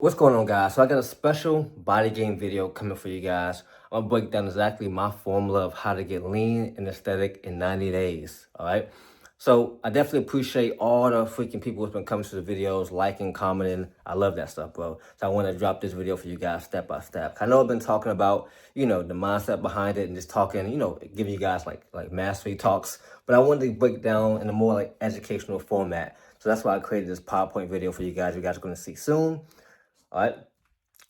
What's going on, guys? So I got a special body game video coming for you guys. I'm gonna break down exactly my formula of how to get lean and aesthetic in 90 days. All right. So I definitely appreciate all the freaking people who's been coming to the videos, liking, commenting. I love that stuff, bro. So I want to drop this video for you guys step by step. I know I've been talking about, the mindset behind it and just talking, giving you guys like mastery talks, but I wanted to break down in a more like educational format. So that's why I created this PowerPoint video for you guys. You guys are going to see soon. All right.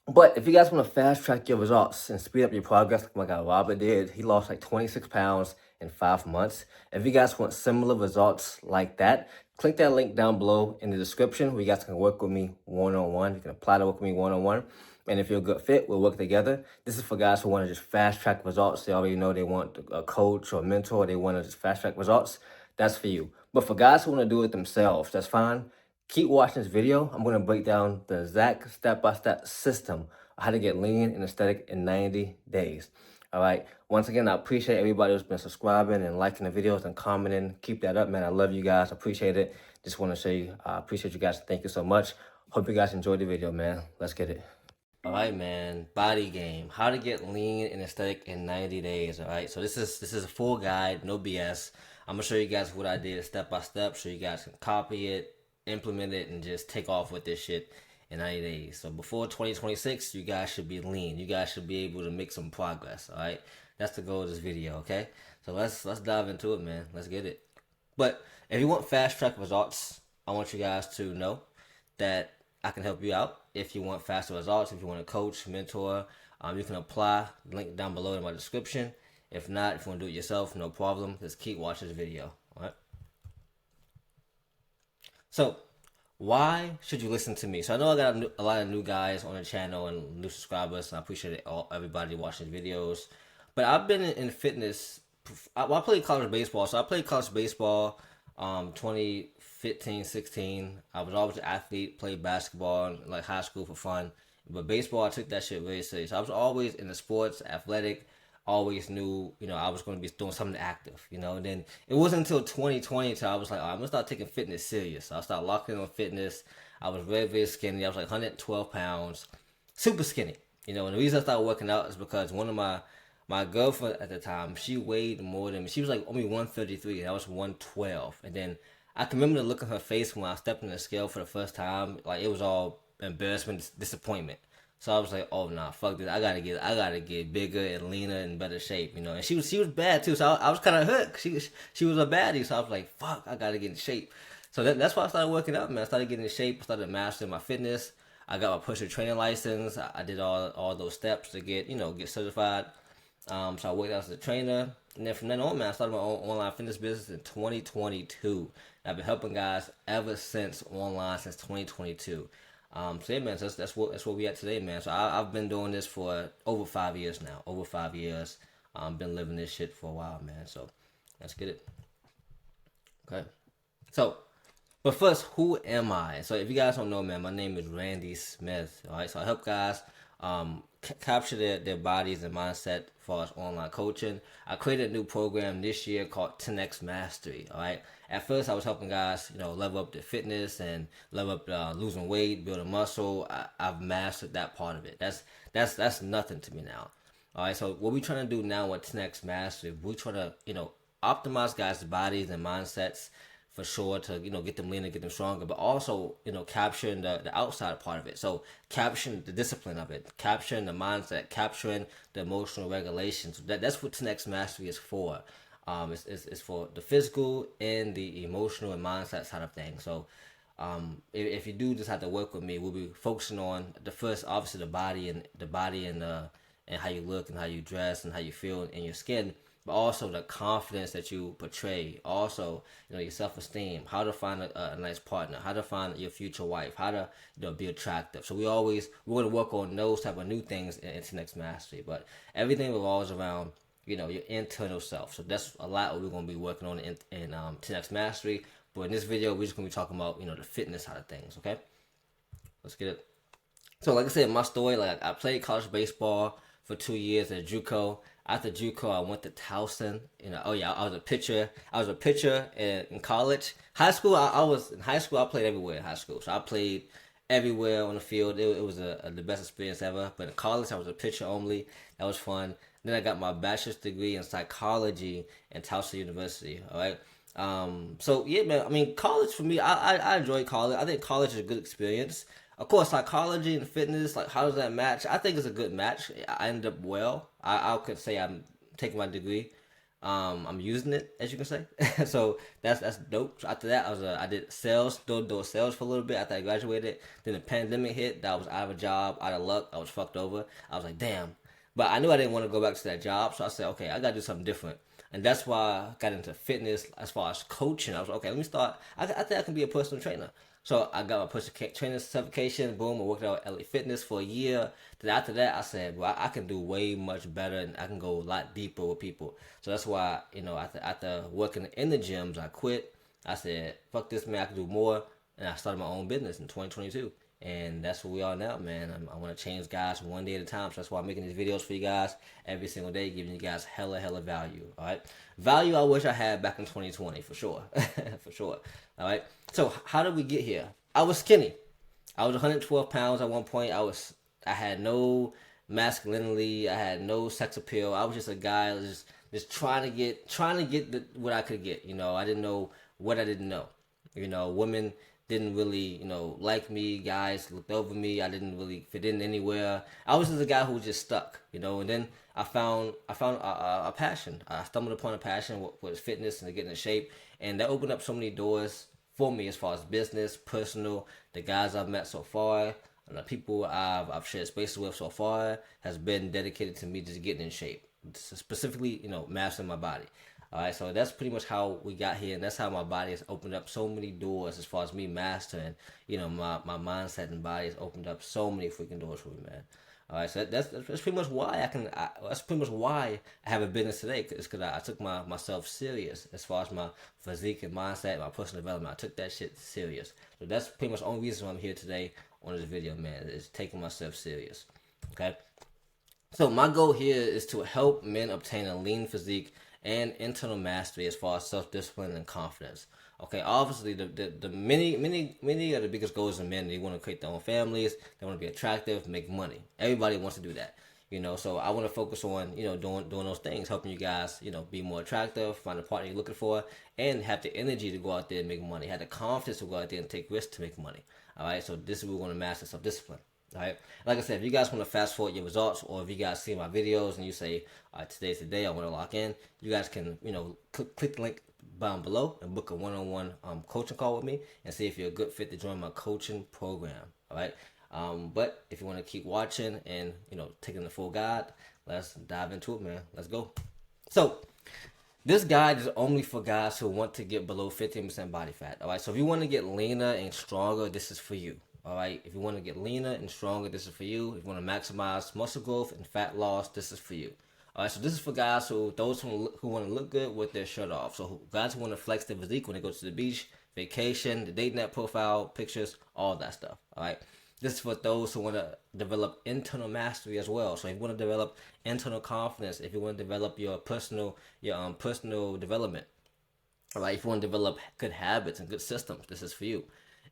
But if you guys want to fast track your results and speed up your progress, like my guy Robert did, he lost like 26 pounds in 5 months. If you guys want similar results like that, click that link down below in the description where you guys can work with me one-on-one. You can apply to work with me one-on-one. And if you're a good fit, we'll work together. This is for guys who want to just fast track results. They already know they want a coach or a mentor. They want to just fast track results. That's for you. But for guys who want to do it themselves, that's fine. Keep watching this video. I'm going to break down the exact step-by-step system of how to get lean and aesthetic in 90 days. All right. Once again, I appreciate everybody who's been subscribing and liking the videos and commenting. Keep that up, man. I love you guys. Appreciate it. Just want to say I appreciate you guys. Thank you so much. Hope you guys enjoyed the video, man. Let's get it. All right, man. Body game. How to get lean and aesthetic in 90 days. All right. So this is a full guide, no BS. I'm gonna show you guys what I did step by step, so you guys can copy it, implement it, and just take off with this shit in 90 days. So before 2026, you guys should be lean. You guys should be able to make some progress. All right. That's the goal of this video. Okay. So let's dive into it, man. Let's get it. But if you want fast track results, I want you guys to know that I can help you out. If you want faster results, if you want a coach, mentor, you can apply. Link down below in my description. If not, if you want to do it yourself, no problem. Just keep watching this video. All right. So, why should you listen to me? So I know I got a lot of new guys on the channel and new subscribers. And I appreciate everybody watching videos. But I've been in fitness. I played college baseball. So I played college baseball 2015, 16. I was always an athlete, played basketball, like high school for fun. But baseball, I took that shit very serious. I was always in the sports, athletic, always knew, I was going to be doing something active, and then it wasn't until 2020 till I was like, I'm going to start taking fitness serious. So I started locking in on fitness. I was very, very skinny. I was like 112 pounds, super skinny, and the reason I started working out is because one of my girlfriend at the time, she weighed more than me. She was like only 133 and I was 112. And then I can remember the look on her face when I stepped on the scale for the first time. Like, it was all embarrassment, disappointment. So I was like, oh nah, fuck this. I gotta get bigger and leaner and better shape, And she was bad too, so I was kind of hooked. She was a baddie, so I was like, fuck, I gotta get in shape. So that's why I started working out, man. I started getting in shape. I started mastering my fitness. I got my personal training license. I did all those steps to get certified. So I worked out as a trainer, and then from then on, man, I started my own online fitness business in 2022. I've been helping guys ever since online since 2022. So yeah, man, so that's what we at today, man. So I've been doing this for over 5 years now. Over 5 years. Been living this shit for a while, man. So let's get it. Okay. So, but first, who am I? So if you guys don't know, man, my name is Randy Smith. All right. So I help guys capture their bodies and mindset for us online coaching. I created a new program this year called 10x Mastery. All right. At first, I was helping guys, level up their fitness and level up losing weight, building muscle. I've mastered that part of it. That's nothing to me now. All right. So what we're trying to do now with 10x Mastery, we're trying to optimize guys' bodies and mindsets for sure to get them leaner, get them stronger, but also capturing the outside part of it. So capturing the discipline of it, capturing the mindset, capturing the emotional regulation. So that's what 10x Mastery is for. It's for the physical and the emotional and mindset side of things. So if you do just have to work with me, we'll be focusing on the first, obviously the body and how you look and how you dress and how you feel in your skin, but also the confidence that you portray. Also, your self-esteem, how to find a nice partner, how to find your future wife, how to be attractive. So we're going to work on those type of new things in Next Mastery, but everything revolves around your internal self. So that's a lot what we're going to be working on in 10x Mastery. But in this video, we're just going to be talking about the fitness side of things. Okay, let's get it. So like I said, my story, like I played college baseball for 2 years at JUCO. After JUCO, I went to Towson. Oh yeah, I was a pitcher. I was a pitcher in college. High school, I was in high school. I played everywhere in high school. So I played everywhere on the field. It was the best experience ever. But in college, I was a pitcher only. That was fun. Then I got my bachelor's degree in psychology at Towson University. All right. So yeah, man. I mean, college for me, I enjoy college. I think college is a good experience. Of course, psychology and fitness, like how does that match? I think it's a good match. I ended up well. I could say I'm taking my degree. I'm using it, as you can say. So that's dope. So after that, I did sales, door sales for a little bit after I graduated. Then the pandemic hit. That I was out of a job, out of luck. I was fucked over. I was like, damn. But I knew I didn't want to go back to that job, so I said, okay, I gotta do something different. And that's why I got into fitness as far as coaching. I was like, okay, let me start. I think I can be a personal trainer. So I got my personal trainer certification. Boom, I worked out at LA Fitness for a year. Then after that, I said, well, I can do way much better and I can go a lot deeper with people. So that's why, after working in the gyms, I quit. I said, fuck this, man, I can do more. And I started my own business in 2022. And that's where we are now, man. I want to change guys one day at a time. So that's why I'm making these videos for you guys every single day, giving you guys hella value. All right, value I wish I had back in 2020 for sure, for sure. All right. So how did we get here? I was skinny. I was 112 pounds at one point. I had no masculinity. I had no sex appeal. I was just a guy just trying to get what I could get. I didn't know what I didn't know. Women didn't really, like me. Guys looked over me. I didn't really fit in anywhere. I was just a guy who was just stuck, And then I found a passion. I stumbled upon a passion with fitness and getting in shape, and that opened up so many doors for me as far as business, personal. The guys I've met so far, and the people I've shared spaces with so far, has been dedicated to me just getting in shape, specifically, mastering my body. All right, so that's pretty much how we got here, and that's how my body has opened up so many doors as far as me mastering, my mindset and body has opened up so many freaking doors for me, man. All right, so that's pretty much why that's pretty much why I have a business today. It's because I took myself serious as far as my physique and mindset, my personal development. I took that shit serious. So that's pretty much the only reason why I'm here today on this video, man, is taking myself serious. Okay. So my goal here is to help men obtain a lean physique and internal mastery as far as self-discipline and confidence. Okay, obviously the many of the biggest goals in men, they want to create their own families, they want to be attractive, make money. Everybody wants to do that. So I want to focus on, doing those things, helping you guys, be more attractive, find a partner you're looking for, and have the energy to go out there and make money, have the confidence to go out there and take risks to make money. All right, so this is where we're going to master self-discipline. All right. Like I said, if you guys want to fast forward your results, or if you guys see my videos and you say, today's the day I want to lock in, you guys can, click the link down below and book a one-on-one coaching call with me and see if you're a good fit to join my coaching program. All right. But if you want to keep watching and, taking the full guide, let's dive into it, man. Let's go. So this guide is only for guys who want to get below 15% body fat. All right. So if you want to get leaner and stronger, this is for you. All right, if you want to get leaner and stronger, this is for you. If you want to maximize muscle growth and fat loss, this is for you. All right, so this is for guys those who want to look good with their shirt off. So guys who want to flex their physique when they go to the beach, vacation, the dating app profile, pictures, all that stuff. All right, this is for those who want to develop internal mastery as well. So if you want to develop internal confidence, if you want to develop your personal development, all right, if you want to develop good habits and good systems, this is for you.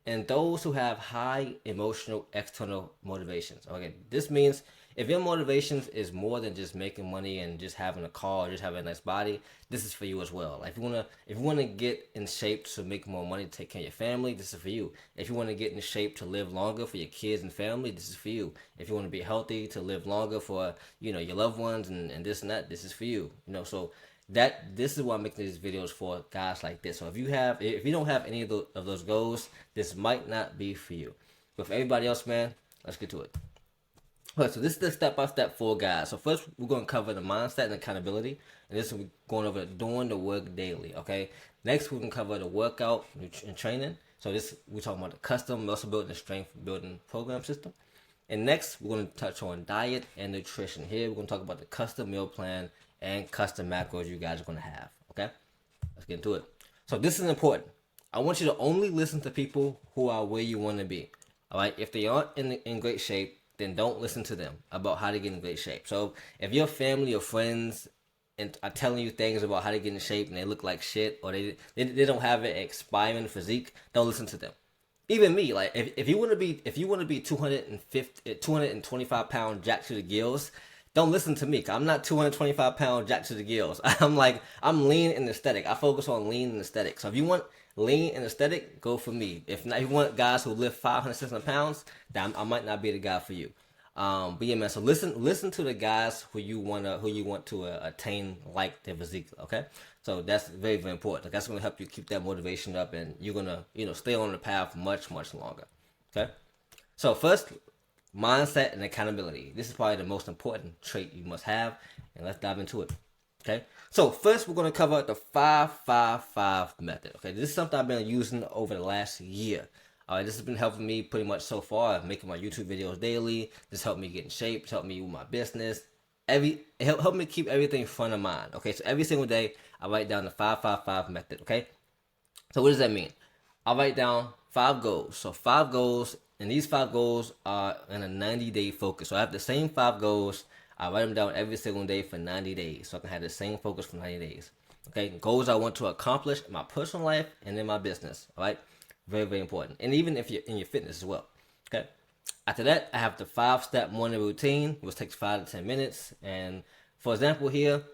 And those who have high emotional external motivations. Okay, this means if your motivations is more than just making money and just having a car or just having a nice body, this is for you as well. Like if you wanna get in shape to make more money to take care of your family, this is for you. If you want to get in shape to live longer for your kids and family, this is for you. If you want to be healthy to live longer for your loved ones and this and that, this is for you. So this is why I'm making these videos for guys like this. So if you don't have any of those goals, this might not be for you. But for everybody else, man, let's get to it. All right, so this is the step-by-step for guys. So first, we're going to cover the mindset and accountability, and this is going over doing the work daily. Okay. Next, we're going to cover the workout and training. So we're talking about the custom muscle building and strength building program system. And next, we're going to touch on diet and nutrition. Here, we're going to talk about the custom meal plan and custom macros you guys are going to have. Okay, let's get into it. So this is important. I want you to only listen to people who are where you want to be. All right, if they aren't in great shape, then don't listen to them about how to get in great shape. So if your family or friends are telling you things about how to get in shape and they look like shit, or they don't have an expiring physique, don't listen to them. even me, like if you want to be, if you want to be 250 225 pound jack to the gills, don't listen to me. 'Cause I'm not 225 pound jack to the gills. I'm lean and aesthetic. I focus on lean and aesthetic. So if you want lean and aesthetic, go for me. If not, if you want guys who lift 500 600 pounds, then I might not be the guy for you. But yeah, man. So listen to the guys who you want to attain like their physique. Okay, so that's very very important. Like, that's gonna help you keep that motivation up, and you're gonna stay on the path much much longer. Okay, so first, mindset and accountability. This is probably the most important trait you must have, and let's dive into it. Okay, so first we're gonna cover the 5-5-5 method. Okay, this is something I've been using over the last year. This has been helping me pretty much so far, making my YouTube videos daily. This helped me get in shape. It's helped me with my business. It helped me keep everything front of mind. Okay, so every single day I write down the 5-5-5 method. Okay, so what does that mean? I write down 5 goals. So 5 goals, and these 5 goals are in a 90-day focus. So I have the same 5 goals. I write them down every single day for 90 days, so I can have the same focus for 90 days. Okay, goals I want to accomplish in my personal life and in my business. All right. Very, very important. And even if you're in your fitness as well. Okay. After that, I have the 5-step morning routine, which takes 5 to 10 minutes. And for example, here,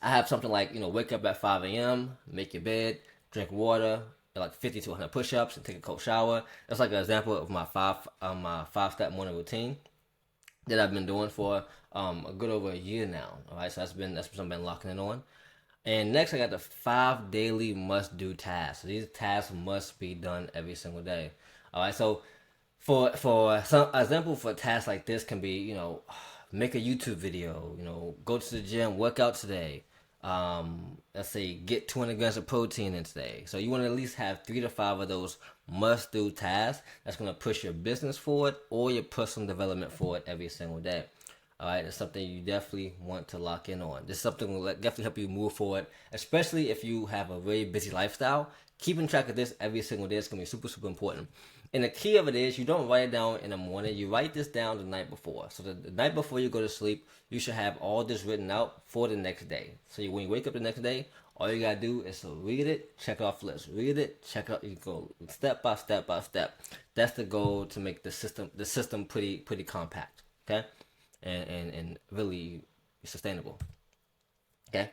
I have something like, wake up at 5 a.m., make your bed, drink water, like 50 to 100 push-ups, and take a cold shower. That's like an example of my 5-step morning routine that I've been doing for a good over a year now. All right. So that's something I've been locking in on. And next, I got the 5 daily must-do tasks. So these tasks must be done every single day. All right. So for some example, for a task like this can be, make a YouTube video. Go to the gym, work out today. Let's say get 200 grams of protein in today. So you want to at least have 3 to 5 of those must-do tasks that's going to push your business forward or your personal development forward every single day. All right, it's something you definitely want to lock in on. This is something that will definitely help you move forward, especially if you have a very busy lifestyle. Keeping track of this every single day is going to be super, super important. And the key of it is you don't write it down in the morning. You write this down the night before. So the night before you go to sleep, you should have all this written out for the next day. So when you wake up the next day, all you got to do is to read it, check off list. Read it, check out. You go step by step by step. That's the goal, to make the system pretty compact. Okay. And really sustainable. Okay.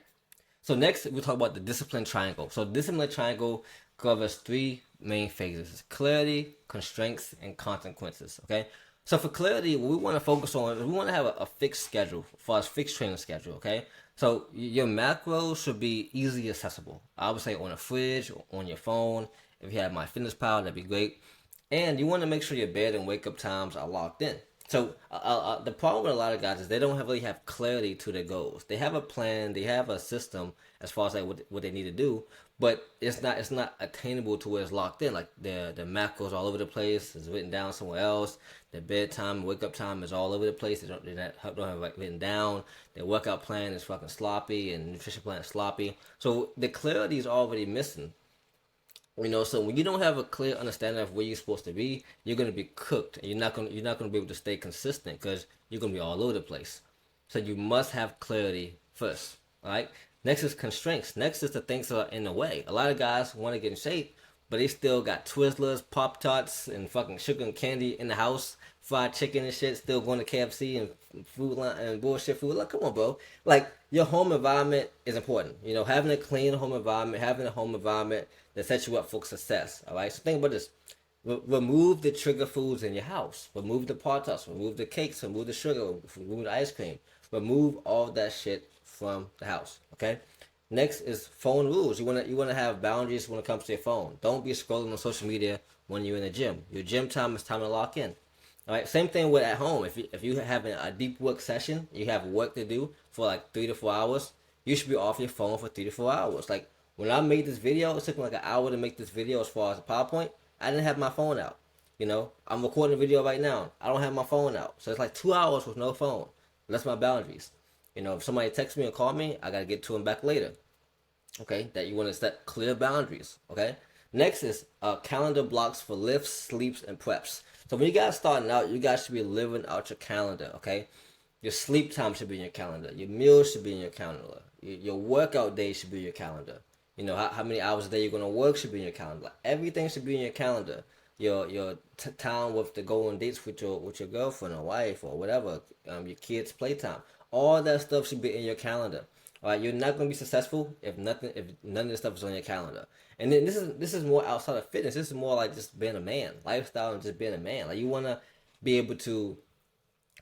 So next we'll talk about the discipline triangle. So discipline triangle covers 3 main phases: clarity, constraints, and consequences. Okay. So for clarity, what we want to focus on is we want to have a fixed schedule, for us fixed training schedule. Okay. So your macros should be easily accessible. I would say on a fridge or on your phone. If you have MyFitnessPal, that'd be great. And you want to make sure your bed and wake up times are locked in. So the problem with a lot of guys is they don't really have clarity to their goals. They have a plan, they have a system as far as like what they need to do, but it's not attainable to where it's locked in. Like the macros all over the place. It's written down somewhere else. Their bedtime, wake up time is all over the place. They don't have it written down. Their workout plan is fucking sloppy, and nutrition plan is sloppy. So the clarity is already missing. So when you don't have a clear understanding of where you're supposed to be, you're gonna be cooked, and you're not gonna be able to stay consistent because you're gonna be all over the place. So you must have clarity first. All right. Next is constraints. Next is the things that are in the way. A lot of guys want to get in shape, but they still got Twizzlers, Pop Tarts, and fucking sugar and candy in the house, fried chicken and shit. Still going to KFC and food line and bullshit food. Like, come on, bro. Like, your home environment is important. Having a clean home environment, having a home environment that sets you up for success. All right. So think about this. Remove the trigger foods in your house. Remove the Pop Tarts. Remove the cakes. Remove the sugar. Remove the ice cream. Remove all that shit from the house. Okay. Next is phone rules. You wanna have boundaries when it comes to your phone. Don't be scrolling on social media when you're in the gym. Your gym time is time to lock in. All right. Same thing with at home. If you have a deep work session, you have work to do for like 3 to 4 hours. You should be off your phone for 3 to 4 hours. Like when I made this video, it took me like an hour to make this video as far as the PowerPoint. I didn't have my phone out. I'm recording a video right now. I don't have my phone out. So it's like 2 hours with no phone. That's my boundaries. If somebody texts me or call me, I gotta get to them back later. Okay, that you want to set clear boundaries. Okay. Next is calendar blocks for lifts, sleeps, and preps. So when you guys starting out, you guys should be living out your calendar. Okay, your sleep time should be in your calendar. Your meals should be in your calendar. Your workout day should be in your calendar. How many hours a day you're gonna work should be in your calendar. Everything should be in your calendar. your time with the going dates with your girlfriend or wife or whatever, your kids' playtime. All that stuff should be in your calendar. All right, you're not gonna be successful if none of this stuff is on your calendar. And then this is more outside of fitness. This is more like just being a man, lifestyle, and just being a man. Like you wanna be able to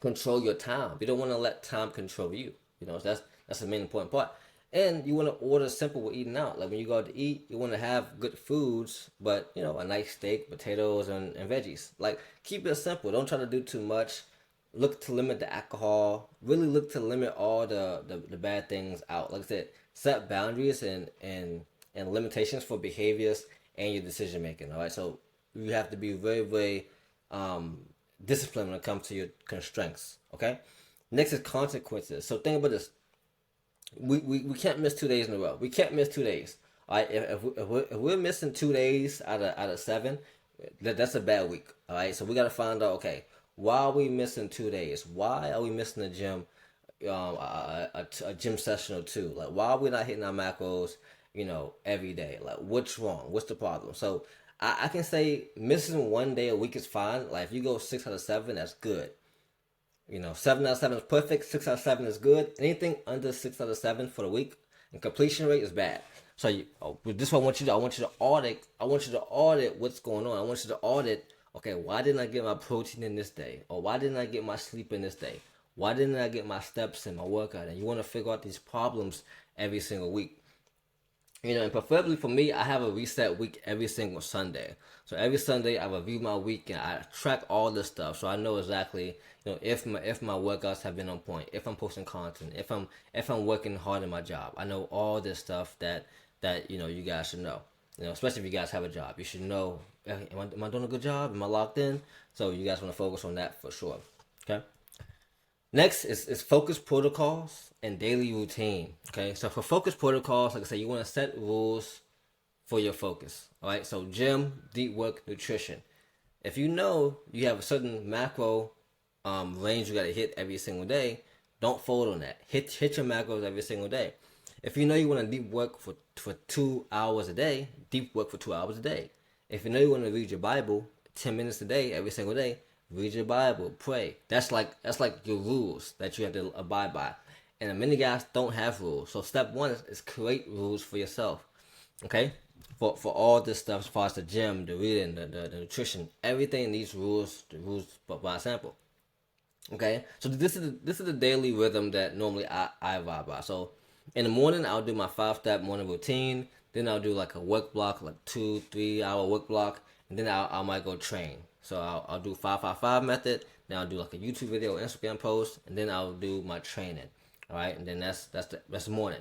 control your time. You don't want to let time control you. That's the main important part. And you want to order simple with eating out. Like when you go out to eat, you want to have good foods, but a nice steak, potatoes, and veggies. Like keep it simple. Don't try to do too much. Look to limit the alcohol. Really look to limit all the bad things out. Like I said, set boundaries and limitations for behaviors and your decision making. All right, so you have to be very very disciplined when it comes to your constraints. Okay. Next is consequences. So think about this. We can't miss 2 days in a row. We can't miss 2 days. All right. If we're missing 2 days out of 7, that's a bad week. All right. So we got to find out. Okay, why are we missing 2 days? Why are we missing the gym? A gym session or two. Like why are we not hitting our macros? Every day. Like what's wrong? What's the problem? So I can say missing 1 day a week is fine. Like if you go 6 out of 7, that's good. 7 out of 7 is perfect. 6 out of 7 is good. Anything under 6 out of 7 for the week, and completion rate is bad. So this is what I want you to do. I want you to audit. I want you to audit what's going on. I want you to audit. Okay, why didn't I get my protein in this day? Or why didn't I get my sleep in this day? Why didn't I get my steps in my workout? And you want to figure out these problems every single week. And preferably for me, I have a reset week every single Sunday. So every Sunday, I review my week and I track all this stuff, so I know exactly, if my workouts have been on point, if I'm posting content, if I'm working hard in my job. I know all this stuff that you guys should know. Especially if you guys have a job, you should know. Am I doing a good job? Am I locked in? So you guys want to focus on that for sure. Okay. Next is focus protocols and daily routine. Okay, so for focus protocols, like I said, you want to set rules for your focus. All right, so gym, deep work, nutrition. If you know you have a certain macro range you got to hit every single day, don't fold on that. Hit your macros every single day. If you know you want to deep work for 2 hours a day, deep work for 2 hours a day. If you know you want to read your Bible 10 minutes a day, every single day, read your Bible, pray. That's like your rules that you have to abide by. And many guys don't have rules. So step one is create rules for yourself. Okay? For all this stuff as far as the gym, the reading, the nutrition, everything needs rules, the rules by example. Okay? So this is the daily rhythm that normally I abide by. So in the morning I'll do my 5-step morning routine. Then I'll do like a work block, like 2-3 hour work block, and then I might go train. So I'll do 5-5-5 method. Then I'll do like a YouTube video, Instagram post, and then I'll do my training. All right, and then that's the morning.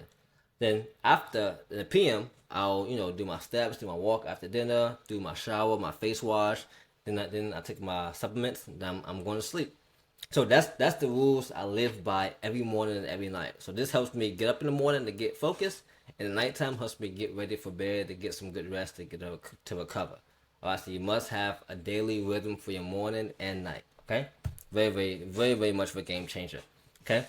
Then after the PM, I'll do my steps, do my walk after dinner, do my shower, my face wash. Then I take my supplements. And then I'm going to sleep. So that's the rules I live by every morning and every night. So this helps me get up in the morning to get focused, and the nighttime helps me get ready for bed to get some good rest to recover. All right, so you must have a daily rhythm for your morning and night. Okay, very, very, very, very much of a game changer. Okay.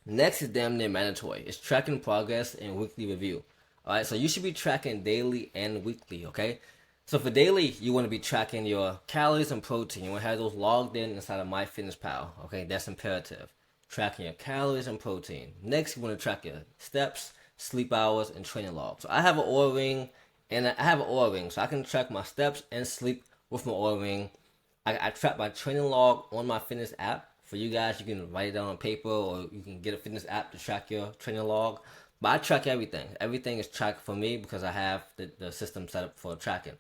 Next is damn near mandatory. It's tracking progress and weekly review. All right, so you should be tracking daily and weekly. Okay. So for daily, you want to be tracking your calories and protein. You want to have those logged in inside of MyFitnessPal. Okay, that's imperative. Tracking your calories and protein. Next, you want to track your steps, sleep hours, and training logs. So I have an Oura Ring. And I have an Oura Ring, so I can track my steps and sleep with my Oura Ring. I track my training log on my fitness app. For you guys, you can write it down on paper, or you can get a fitness app to track your training log. But I track everything. Everything is tracked for me because I have the system set up for tracking.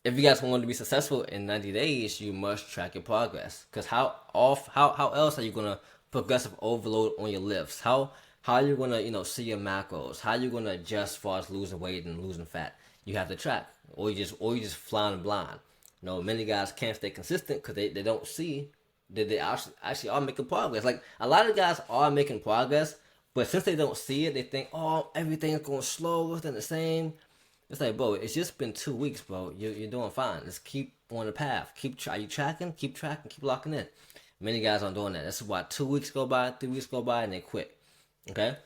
If you guys want to be successful in 90 days, you must track your progress. Because how else are you gonna progressive overload on your lifts? How are you gonna see your macros? How are you gonna adjust as far as losing weight and losing fat? You have to track, or you just flying blind. Many guys can't stay consistent because they don't see that they actually are making progress. Like a lot of guys are making progress, but since they don't see it, they think, oh, everything's going slow, it's the same. It's like, bro, it's just been 2 weeks, bro. You're doing fine. Just keep on the path. Are you tracking? Keep tracking. Keep locking in. Many guys aren't doing that. That's why 2 weeks go by, 3 weeks go by, and they quit. Okay.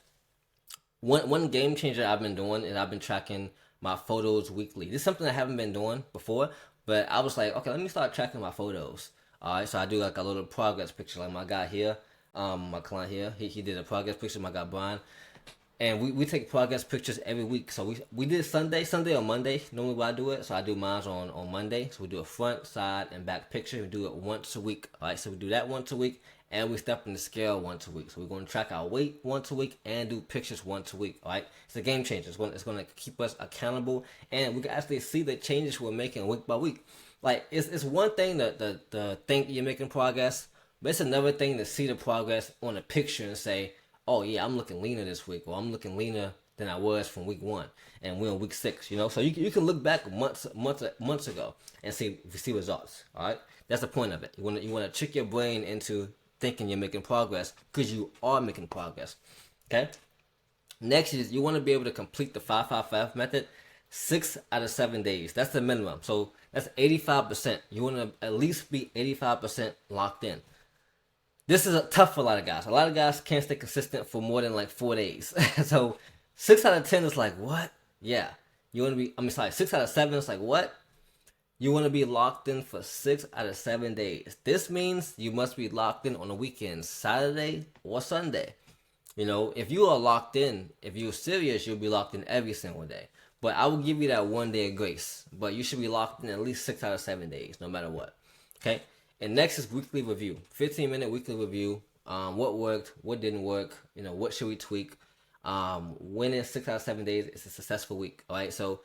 One game changer I've been doing is I've been tracking my photos weekly. This is something I haven't been doing before, But I was like, okay, let me start tracking my photos. All right, so I do like a little progress picture, like my guy here, my client here, he did a progress picture. My guy Brian, and we take progress pictures every week. So we did Sunday or Monday. Normally when I do it, so I do mine on Monday. So we do a front, side, and back picture. We do it once a week. All right, so we do that once a week, and we step in the scale once a week. So we're going to track our weight once a week and do pictures once a week. All right, it's a game changer. It's going to keep us accountable, and we can actually see the changes we're making week by week. Like it's one thing to think you're making progress, but it's another thing to see the progress on a picture and say, oh yeah, I'm looking leaner this week, or I'm looking leaner than I was from week 1, and we're on week 6. You know, so you can look back months ago and see results. All right, that's the point of it. You want to trick your brain into thinking you're making progress because you are making progress. Okay. Next is you want to be able to complete the 5-5-5 method 6 out of 7 days. That's the minimum. So that's 85%. You want to at least be 85% locked in. This is tough for a lot of guys. A lot of guys can't stay consistent for more than like 4 days. So 6 out of 10 is like, what? Yeah. You want to be, 6 out of 7 is like, what? You want to be locked in for 6 out of 7 days. This means you must be locked in on the weekend, Saturday or Sunday. You know, if you are locked in, if you're serious, you'll be locked in every single day. But I will give you that 1 day of grace. But you should be locked in at least 6 out of 7 days, no matter what. Okay? And next is weekly review. 15-minute weekly review. What worked, what didn't work, you know, what should we tweak. When in 6 out of 7 days, it's a successful week. All right? So,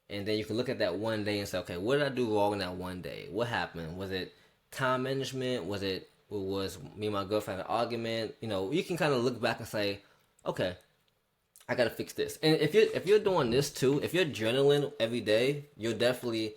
and then you can look at that 1 day and say, okay, what did I do wrong in that 1 day? What happened? Was it time management? Was me and my girlfriend had an argument? You know, you can kind of look back and say, okay, I gotta fix this. And if you're doing this too, if you're journaling every day, you can definitely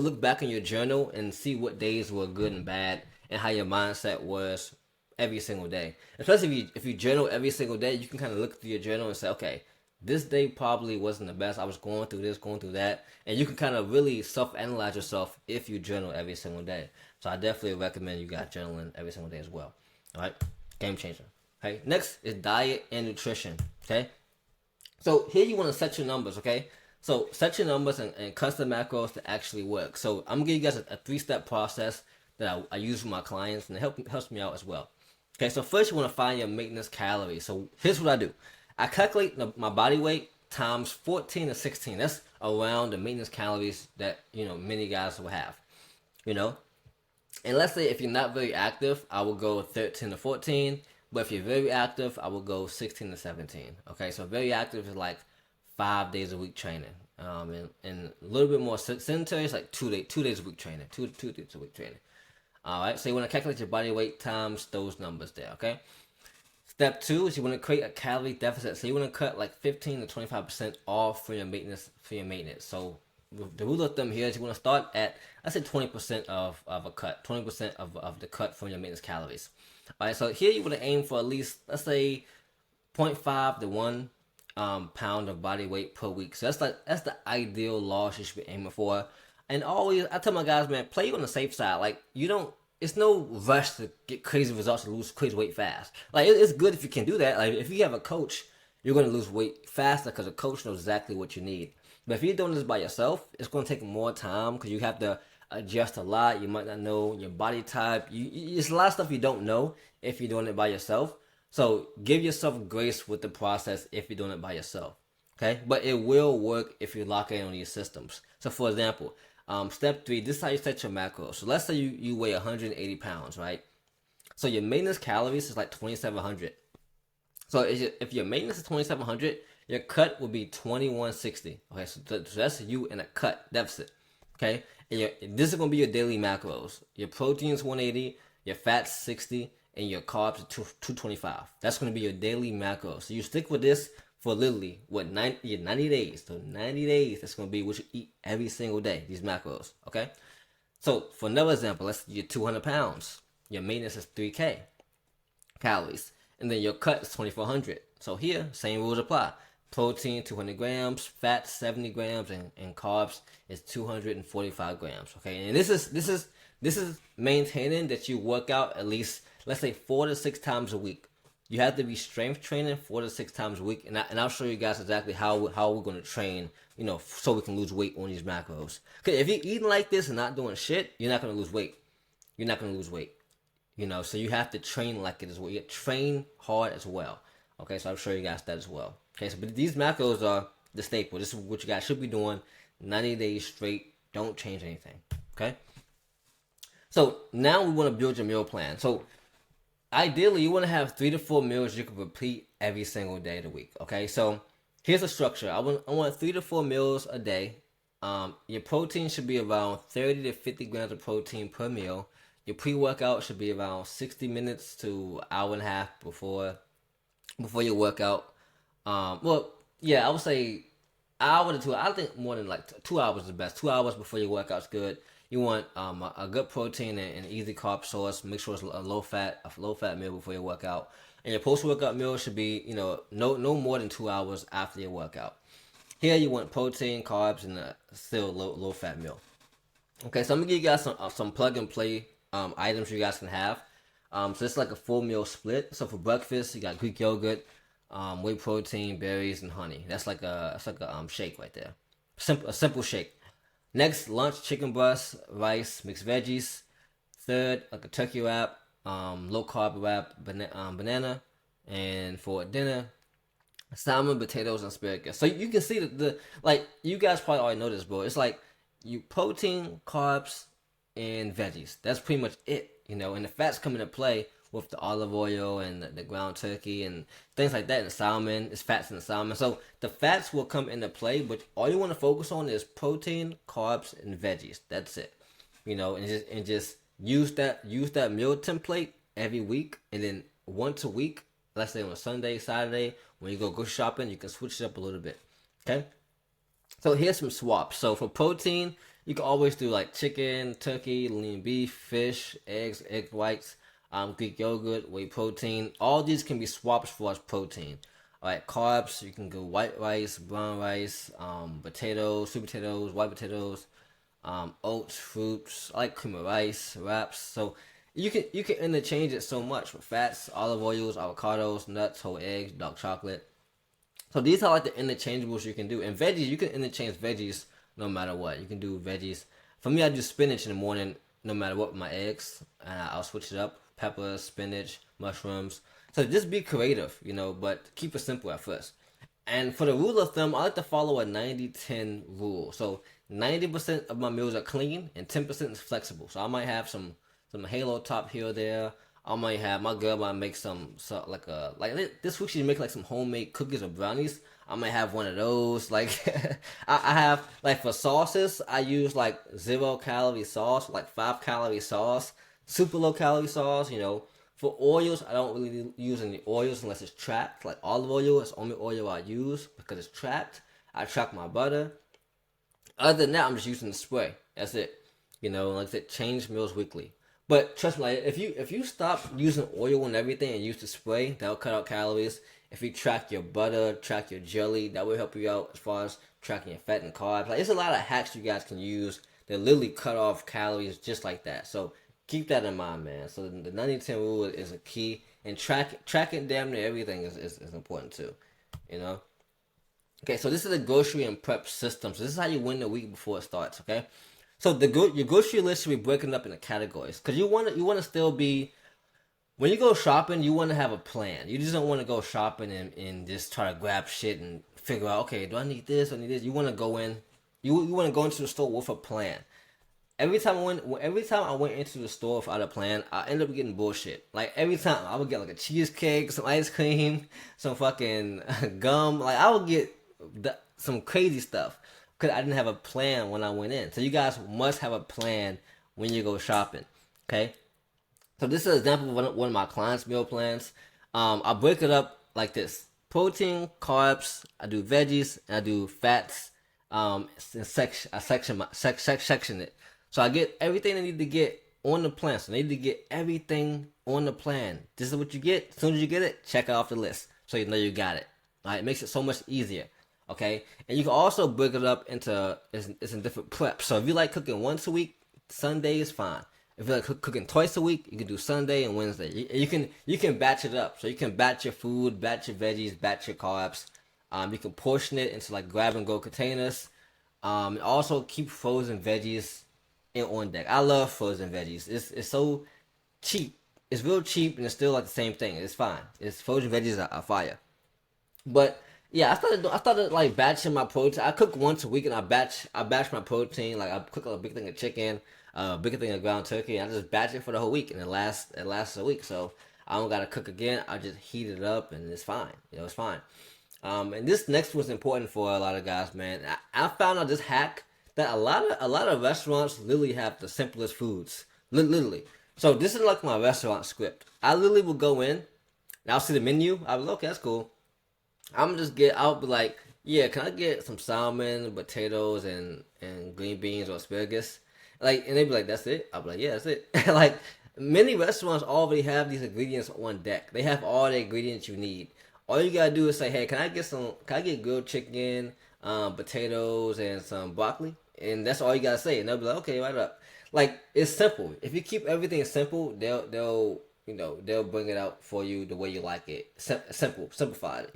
look back in your journal and see what days were good and bad and how your mindset was every single day. Especially if you journal every single day, you can kind of look through your journal and say, okay, this day probably wasn't the best. I was going through this, going through that. And you can kind of really self-analyze yourself if you journal every single day. So I definitely recommend you guys journaling every single day as well. All right? Game changer. Okay? Next is diet and nutrition. Okay? So here you want to set your numbers, okay? So set your numbers and custom macros to actually work. So I'm going to give you guys a 3-step process that I use with my clients, and it helps me out as well. Okay, so first you want to find your maintenance calories. So here's what I do. I calculate my body weight times 14 to 16. That's around the maintenance calories that, you know, many guys will have, you know. And let's say if you're not very active, I will go 13 to 14. But if you're very active, I will go 16 to 17. Okay, so very active is like 5 days a week training. And a little bit more sedentary is like 2 days a week training. Two days a week training. All right, so you want to calculate your body weight times those numbers there, okay? Step 2 is you want to create a calorie deficit. So you want to cut like 15 to 25% off for your maintenance. So the rule of thumb here is you want to start at, I said 20% of a cut, 20% of the cut from your maintenance calories. All right, so here you want to aim for at least, let's say, 0.5 to 1 pound of body weight per week. So that's the ideal loss you should be aiming for. And always, I tell my guys, man, play on the safe side. Like, it's no rush to get crazy results and lose crazy weight fast. Like, it's good if you can do that. Like, if you have a coach, you're going to lose weight faster because a coach knows exactly what you need. But if you're doing this by yourself, it's going to take more time because you have to adjust a lot. You might not know your body type. It's a lot of stuff you don't know if you're doing it by yourself. So give yourself grace with the process if you're doing it by yourself. Okay? But it will work if you lock in on these systems. So for example, step 3, this is how you set your macros. So let's say you weigh 180 pounds, right? So your maintenance calories is like 2,700. So if your maintenance is 2,700, your cut will be 2,160. Okay, so that's you in a cut deficit. Okay, and this is gonna be your daily macros. Your protein is 180, your fats 60, and your carbs are 225. That's gonna be your daily macros. So you stick with this for literally 90 days. So 90 days, that's gonna be what you eat every single day. These macros. Okay. So for another example, let's say you're 200 pounds. Your maintenance is 3K calories, and then your cut is 2,400. So here, same rules apply. Protein 200 grams, fat 70 grams, and carbs is 245 grams. Okay, and this is maintaining that you work out at least, let's say, 4 to 6 times a week. You have to be strength training 4 to 6 times a week, and I'll show you guys exactly how we're going to train, so we can lose weight on these macros. Because if you're eating like this and not doing shit, you're not going to lose weight. You're not going to lose weight. So you have to train like it as well. You train hard as well. Okay, so I'll show you guys that as well. Okay, so but these macros are the staple. This is what you guys should be doing 90 days straight. Don't change anything. Okay. So now we want to build your meal plan. So ideally, you want to have 3 to 4 meals you can repeat every single day of the week. Okay, so here's the structure. I want 3 to 4 meals a day. Your protein should be around 30 to 50 grams of protein per meal. Your pre-workout should be around 60 minutes to an hour and a half before your workout. Well, yeah, I would say hour to 2. I think more than like 2 hours is the best. 2 hours before your workout's good. You want a good protein and easy carb source. Make sure it's a low fat meal before your workout. And your post workout meal should be no more than 2 hours after your workout. Here you want protein, carbs, and still low fat meal. Okay, so I'm gonna give you guys some plug and play items you guys can have. So it's like a full meal split. So for breakfast, you got Greek yogurt, whey protein, berries, and honey. That's like a shake right there. A simple shake. Next, lunch, chicken breast, rice, mixed veggies. Third, like a turkey wrap, low carb wrap, banana. And for dinner, salmon, potatoes, and asparagus. So you can see the like you guys probably already know this, bro. It's like you protein, carbs, and veggies. That's pretty much it, and the fats come into play with the olive oil and the ground turkey and things like that. And the salmon, it's fats in the salmon. So the fats will come into play, but all you want to focus on is protein, carbs, and veggies. That's it, and just use that meal template every week, and then once a week, let's say on a Sunday, Saturday, when you go shopping, you can switch it up a little bit. Okay. So here's some swaps. So for protein, you can always do like chicken, turkey, lean beef, fish, eggs, egg whites, Greek yogurt, whey protein. All these can be swaps for us protein. All right, carbs, you can go white rice, brown rice, potatoes, sweet potatoes, white potatoes, oats, fruits. I like cream of rice, wraps. So you can interchange it so much with fats, olive oils, avocados, nuts, whole eggs, dark chocolate. So these are like the interchangeables you can do. And veggies, you can interchange veggies no matter what. You can do veggies. For me, I do spinach in the morning no matter what with my eggs. And I'll switch it up. Peppers, spinach, mushrooms. So just be creative, but keep it simple at first. And for the rule of thumb, I like to follow a 90-10 rule. So 90% of my meals are clean and 10% is flexible. So I might have some halo top here or there. I might have my girl might make like this week she make like some homemade cookies or brownies. I might have one of those. Like I have like for sauces, I use like 0-calorie sauce, like 5-calorie sauce, super low calorie sauce. For oils, I don't really use any oils unless it's trapped. Like olive oil is the only oil I use because it's trapped. I track my butter. Other than that, I'm just using the spray. That's it. Like I said, change meals weekly. But trust me, like, if you stop using oil and everything and use the spray, that'll cut out calories. If you track your butter, track your jelly, that will help you out as far as tracking your fat and carbs. Like, there's a lot of hacks you guys can use that literally cut off calories just like that. So keep that in mind, man. So the 90-10 rule is a key, and tracking damn near everything is important too. Okay, so this is the grocery and prep system. So this is how you win the week before it starts. Okay. So your grocery list should be broken up into categories because you want to still be, when you go shopping, you want to have a plan. You just don't want to go shopping and just try to grab shit and figure out, okay, do I need this? I need this. You want to go in, you want to go into the store with a plan. Every time I went into the store without a plan, I end up getting bullshit. Like every time I would get like a cheesecake, some ice cream, some fucking gum. Like I would get some crazy stuff. Because I didn't have a plan when I went in. So you guys must have a plan when you go shopping. Okay? So this is an example of one of my clients' meal plans. I break it up like this. Protein, carbs, I do veggies, and I do fats. I section it. So I get everything I need to get on the plan. So I need to get everything on the plan. This is what you get. As soon as you get it, check it off the list. So you know you got it. All right? It makes it so much easier. Okay, and you can also break it up into it's in different preps. So if you like cooking once a week, Sunday is fine. If you're like cooking twice a week, you can do Sunday and Wednesday. You can batch it up. So you can batch your food, batch your veggies, batch your carbs. You can portion it into like grab and go containers. Also keep frozen veggies in on deck. I love frozen veggies. It's so cheap. It's real cheap and it's still like the same thing. It's fine. It's frozen veggies are fire. But yeah, I started like batching my protein. I cook once a week and I batch my protein. Like I cook a big thing of chicken, a big thing of ground turkey. And I just batch it for the whole week and it lasts a week. So I don't gotta cook again. I just heat it up and it's fine. It's fine. And this next was important for a lot of guys, man. I found out this hack that a lot of restaurants literally have the simplest foods, literally. So this is like my restaurant script. I literally will go in, and I'll see the menu. I'll be like, okay, that's cool. I'll be like, yeah, can I get some salmon, potatoes, and green beans or asparagus? Like, and they'd be like, that's it. I'll be like, yeah, that's it. Like, many restaurants already have these ingredients on deck. They have all the ingredients you need. All you gotta do is say, hey, can I get grilled chicken, potatoes, and some broccoli? And that's all you gotta say. And they'll be like, okay, right up. Like, it's simple. If you keep everything simple, they'll bring it out for you the way you like it. Simple, simplified.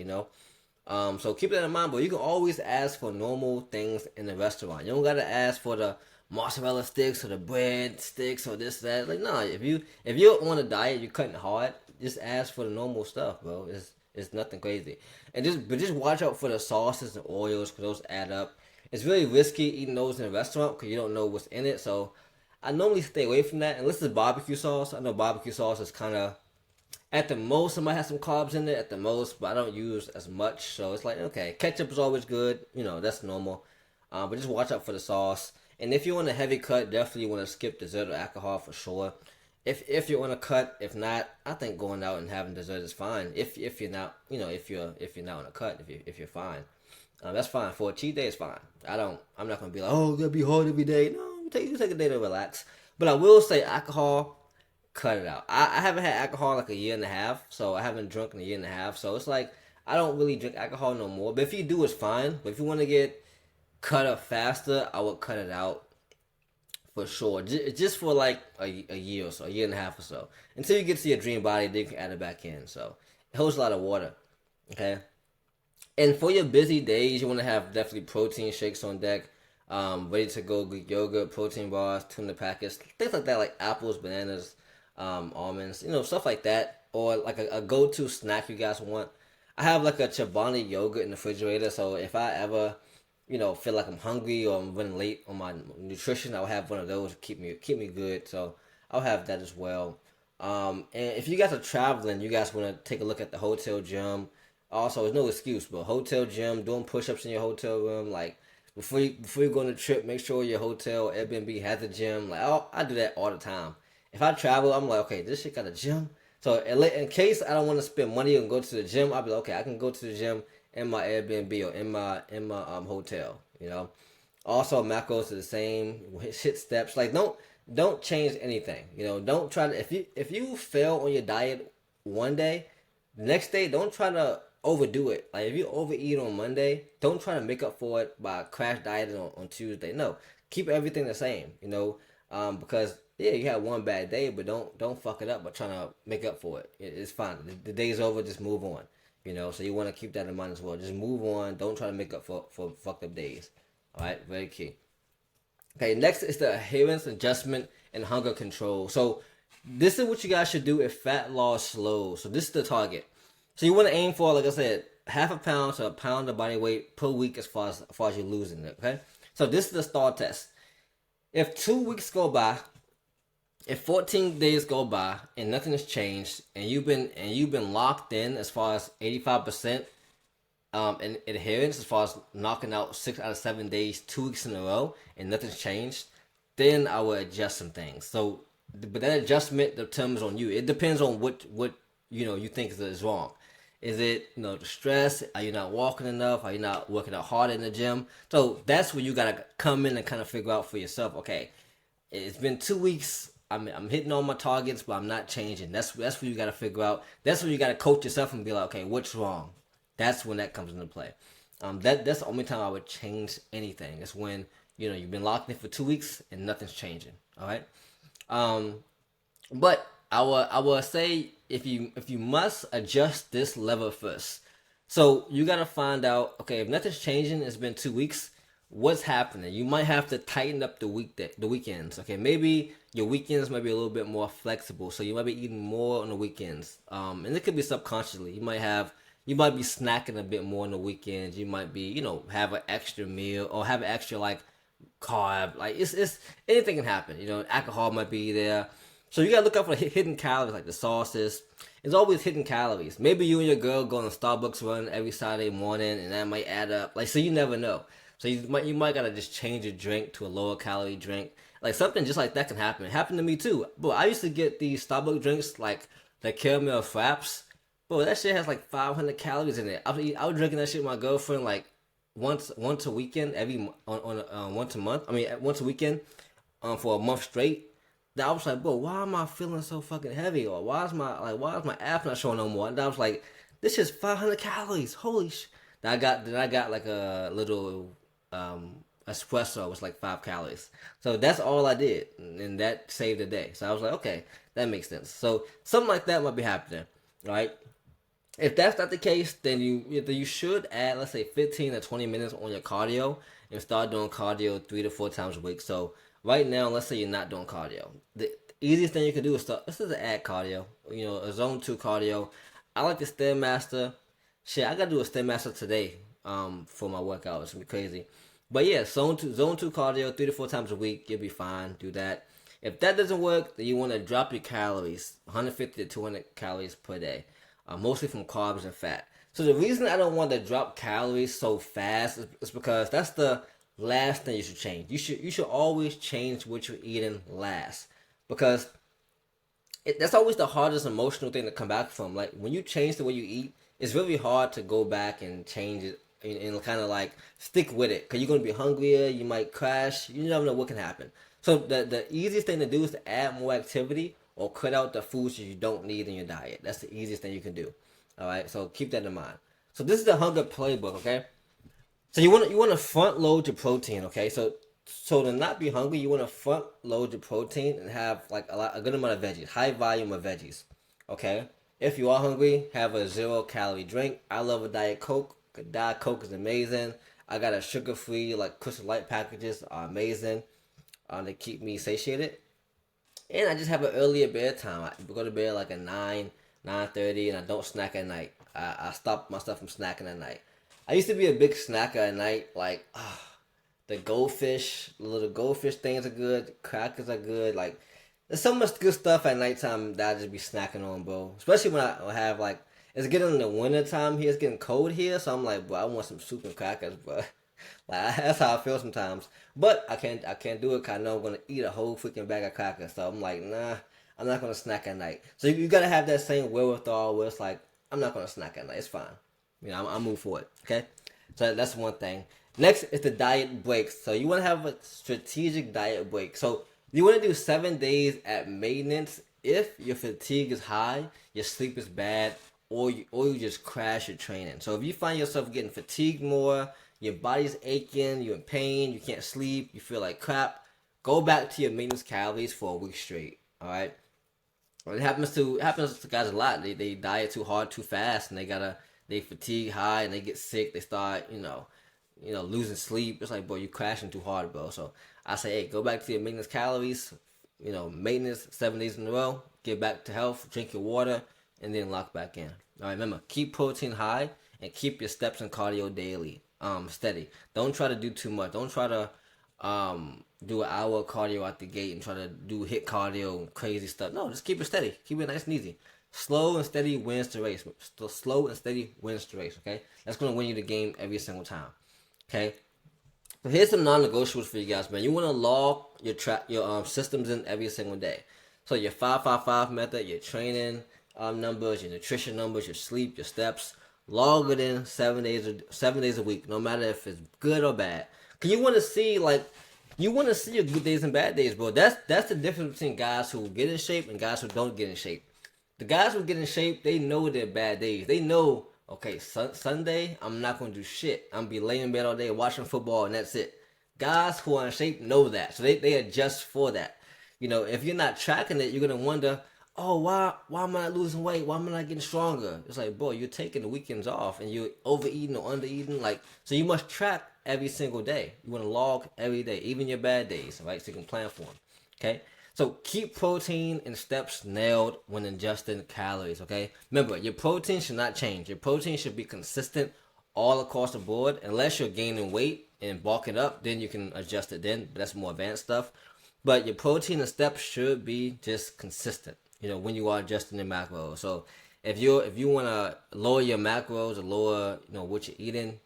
So keep that in mind, but you can always ask for normal things in the restaurant. You don't gotta ask for the mozzarella sticks or the bread sticks or this that. Like no, if you're on a diet, you're cutting hard. Just ask for the normal stuff, bro. It's nothing crazy, and just watch out for the sauces and oils because those add up. It's really risky eating those in a restaurant because you don't know what's in it. So I normally stay away from that unless it's barbecue sauce. I know barbecue sauce is kind of at the most, it might have some carbs in it at the most, but I don't use as much. So it's like, okay, ketchup is always good. That's normal. But just watch out for the sauce. And if you're on a heavy cut, definitely want to skip dessert or alcohol for sure. If you're on a cut, if not, I think going out and having dessert is fine. If you're not, if you're not on a cut, if you're fine, that's fine. For a cheat day, it's fine. I'm not gonna be like, oh, it's gonna be hard every day. No, you take a day to relax. But I will say alcohol, cut it out. I haven't had alcohol like a year and a half, so I haven't drunk in a year and a half. So it's like I don't really drink alcohol no more. But if you do, it's fine. But if you want to get cut up faster, I would cut it out for sure. Just for like a year or so, a year and a half or so, until you get to your dream body, then you can add it back in. So it holds a lot of water. Okay. And for your busy days, you want to have definitely protein shakes on deck, ready to go Greek yogurt, protein bars, tuna packets, things like that, like apples, bananas, almonds, stuff like that, or like a go-to snack you guys want. I have like a Chobani yogurt in the refrigerator, so if I ever, feel like I'm hungry or I'm running late on my nutrition, I'll have one of those to keep me good. So I'll have that as well. And if you guys are traveling, you guys want to take a look at the hotel gym. Also, there's no excuse, but hotel gym, doing push-ups in your hotel room, like before you go on a trip, make sure your hotel Airbnb has a gym. Like I do that all the time. If I travel, I'm like, okay, this shit got a gym. So in case I don't want to spend money and go to the gym, I'll be like, okay, I can go to the gym in my Airbnb or in my hotel. Also, macros are the same. Hit steps. Like don't change anything. Don't try to if you fail on your diet one day, the next day don't try to overdo it. Like if you overeat on Monday, don't try to make up for it by crash dieting on Tuesday. No, keep everything the same. Because yeah, you had one bad day, but don't fuck it up by trying to make up for it. It's fine. The day's over. Just move on. So you want to keep that in mind as well. Just move on. Don't try to make up for fucked up days. All right, very key. Okay, next is the adherence, adjustment, and hunger control. So this is what you guys should do if fat loss slows. So this is the target. So you want to aim for, like I said, half a pound to a pound of body weight per week as far as you're losing it. Okay. So this is the STAR test. If 2 weeks go by, if 14 days go by and nothing has changed, and you've been locked in as far as 85% in adherence, as far as knocking out 6 out of 7 days, 2 weeks in a row, and nothing's changed, then I will adjust some things. So, but that adjustment determines on you. It depends on what you think is wrong. Is it the stress? Are you not walking enough? Are you not working out hard in the gym? So that's where you gotta come in and kind of figure out for yourself. Okay, it's been 2 weeks. I'm hitting all my targets, but I'm not changing. That's what you gotta figure out. That's when you gotta coach yourself and be like, okay, what's wrong? That's when that comes into play. That's the only time I would change anything. It's when you've been locked in for 2 weeks and nothing's changing. All right. Um, but I will say if you must adjust this level first. So you gotta find out, okay, if nothing's changing, it's been 2 weeks, what's happening? You might have to tighten up the weekends. Okay, maybe your weekends might be a little bit more flexible, so you might be eating more on the weekends. And it could be subconsciously. You might be snacking a bit more on the weekends. You might be, have an extra meal or have an extra like carb. Like it's anything can happen. Alcohol might be there. So you gotta look out for hidden calories like the sauces. It's always hidden calories. Maybe you and your girl go on a Starbucks run every Saturday morning, and that might add up. Like, so you never know. So you might gotta just change your drink to a lower calorie drink. Like something just like that can happen. It happened to me too. But I used to get these Starbucks drinks like the caramel fraps. Bro, that shit has like 500 calories in it. I was drinking that shit with my girlfriend like once a weekend once a month. I mean once a weekend for a month straight. That I was like, bro, why am I feeling so fucking heavy? Or why is my app not showing no more? And I was like, this is 500 calories. Holy sh! Then I got like a little espresso was like 5 calories. So that's all I did, and that saved the day. So I was like, okay, that makes sense. So something like that might be happening, right? If that's not the case, then you should add, let's say, 15 to 20 minutes on your cardio and start doing cardio 3 to 4 times a week. So right now, let's say you're not doing cardio. The easiest thing you can do is start. Let's just add cardio. A zone 2 cardio. I like the Stairmaster. Shit, I gotta do a Stairmaster today. For my workout, it's gonna be crazy. But yeah, zone two cardio 3 to 4 times a week. You'll be fine. Do that. If that doesn't work, then you want to drop your calories, 150 to 200 calories per day, mostly from carbs and fat. So the reason I don't want to drop calories so fast is because that's the last thing you should change. You should always change what you're eating last, because that's always the hardest emotional thing to come back from. Like when you change the way you eat, it's really hard to go back and change it and kind of like stick with it, because you're gonna be hungrier. You might crash. You never know what can happen. So the easiest thing to do is to add more activity or cut out the foods that you don't need in your diet. That's the easiest thing you can do. All right, so keep that in mind. So this is the hunger playbook. Okay, so you want to front load your protein. Okay, so to not be hungry, you want to front load your protein and have like a good amount of veggies, high volume of veggies. Okay, if you are hungry, have a 0 calorie drink. I love a Diet Coke. Diet Coke is amazing. I got a sugar free like Crystal Light packages are amazing. They keep me satiated. And I just have an earlier bedtime. I go to bed like at 9:30, and I don't snack at night. I stop myself from snacking at night. I used to be a big snacker at night. Like, the little goldfish things are good. Crackers are good. Like, there's so much good stuff at nighttime that I just be snacking on, bro. Especially when I have like, it's getting in the winter time here. It's getting cold here, so I'm like, bro, I want some soup and crackers, bro. Like that's how I feel sometimes. But I can't do it because I know I'm gonna eat a whole freaking bag of crackers. So I'm like, nah, I'm not gonna snack at night. So you gotta have that same wherewithal where it's like, I'm not gonna snack at night. It's fine. I'll move forward. Okay. So that's one thing. Next is the diet breaks. So you want to have a strategic diet break. So you want to do 7 days at maintenance if your fatigue is high, your sleep is bad, or you just crash your training. So if you find yourself getting fatigued more, your body's aching, you're in pain, you can't sleep, you feel like crap, go back to your maintenance calories for a week straight. All right. It happens to guys a lot. They diet too hard too fast, and they fatigue high, and they get sick. They start losing sleep. It's like, bro, you crashing too hard, bro. So I say, hey, go back to your maintenance calories. Maintenance 7 days in a row. Get back to health. Drink your water, and then lock back in. All right, remember, keep protein high and keep your steps and cardio daily. Steady. Don't try to do too much. Don't try to do an hour of cardio out the gate and try to do hit cardio and crazy stuff. No, just keep it steady. Keep it nice and easy. Slow and steady wins the race. Slow and steady wins the race. Okay, that's gonna win you the game every single time. Okay. So here's some non-negotiables for you guys, man. You want to log your systems in every single day. So your 5-5-5 method, your training numbers, your nutrition numbers, your sleep, your steps. Log it in 7 days a week, no matter if it's good or bad. Cause you want to see your good days and bad days, bro. That's the difference between guys who get in shape and guys who don't get in shape. The guys who get in shape, they know their bad days. They know, okay, Sunday, I'm not going to do shit. I'm going to be laying in bed all day watching football, and that's it. Guys who are in shape know that. So they adjust for that. if you're not tracking it, you're gonna wonder, oh, why am I not losing weight? Why am I not getting stronger? It's like, bro, you're taking the weekends off and you're overeating or undereating. Like, so you must track every single day. You want to log every day, even your bad days, right? So you can plan for them. Okay. So keep protein and steps nailed when adjusting calories. Okay. Remember, your protein should not change. Your protein should be consistent all across the board, unless you're gaining weight and bulking up. Then you can adjust it. Then that's more advanced stuff. But your protein and steps should be just consistent, when you are adjusting the macros. So if you want to lower your macros or lower, what you're eating,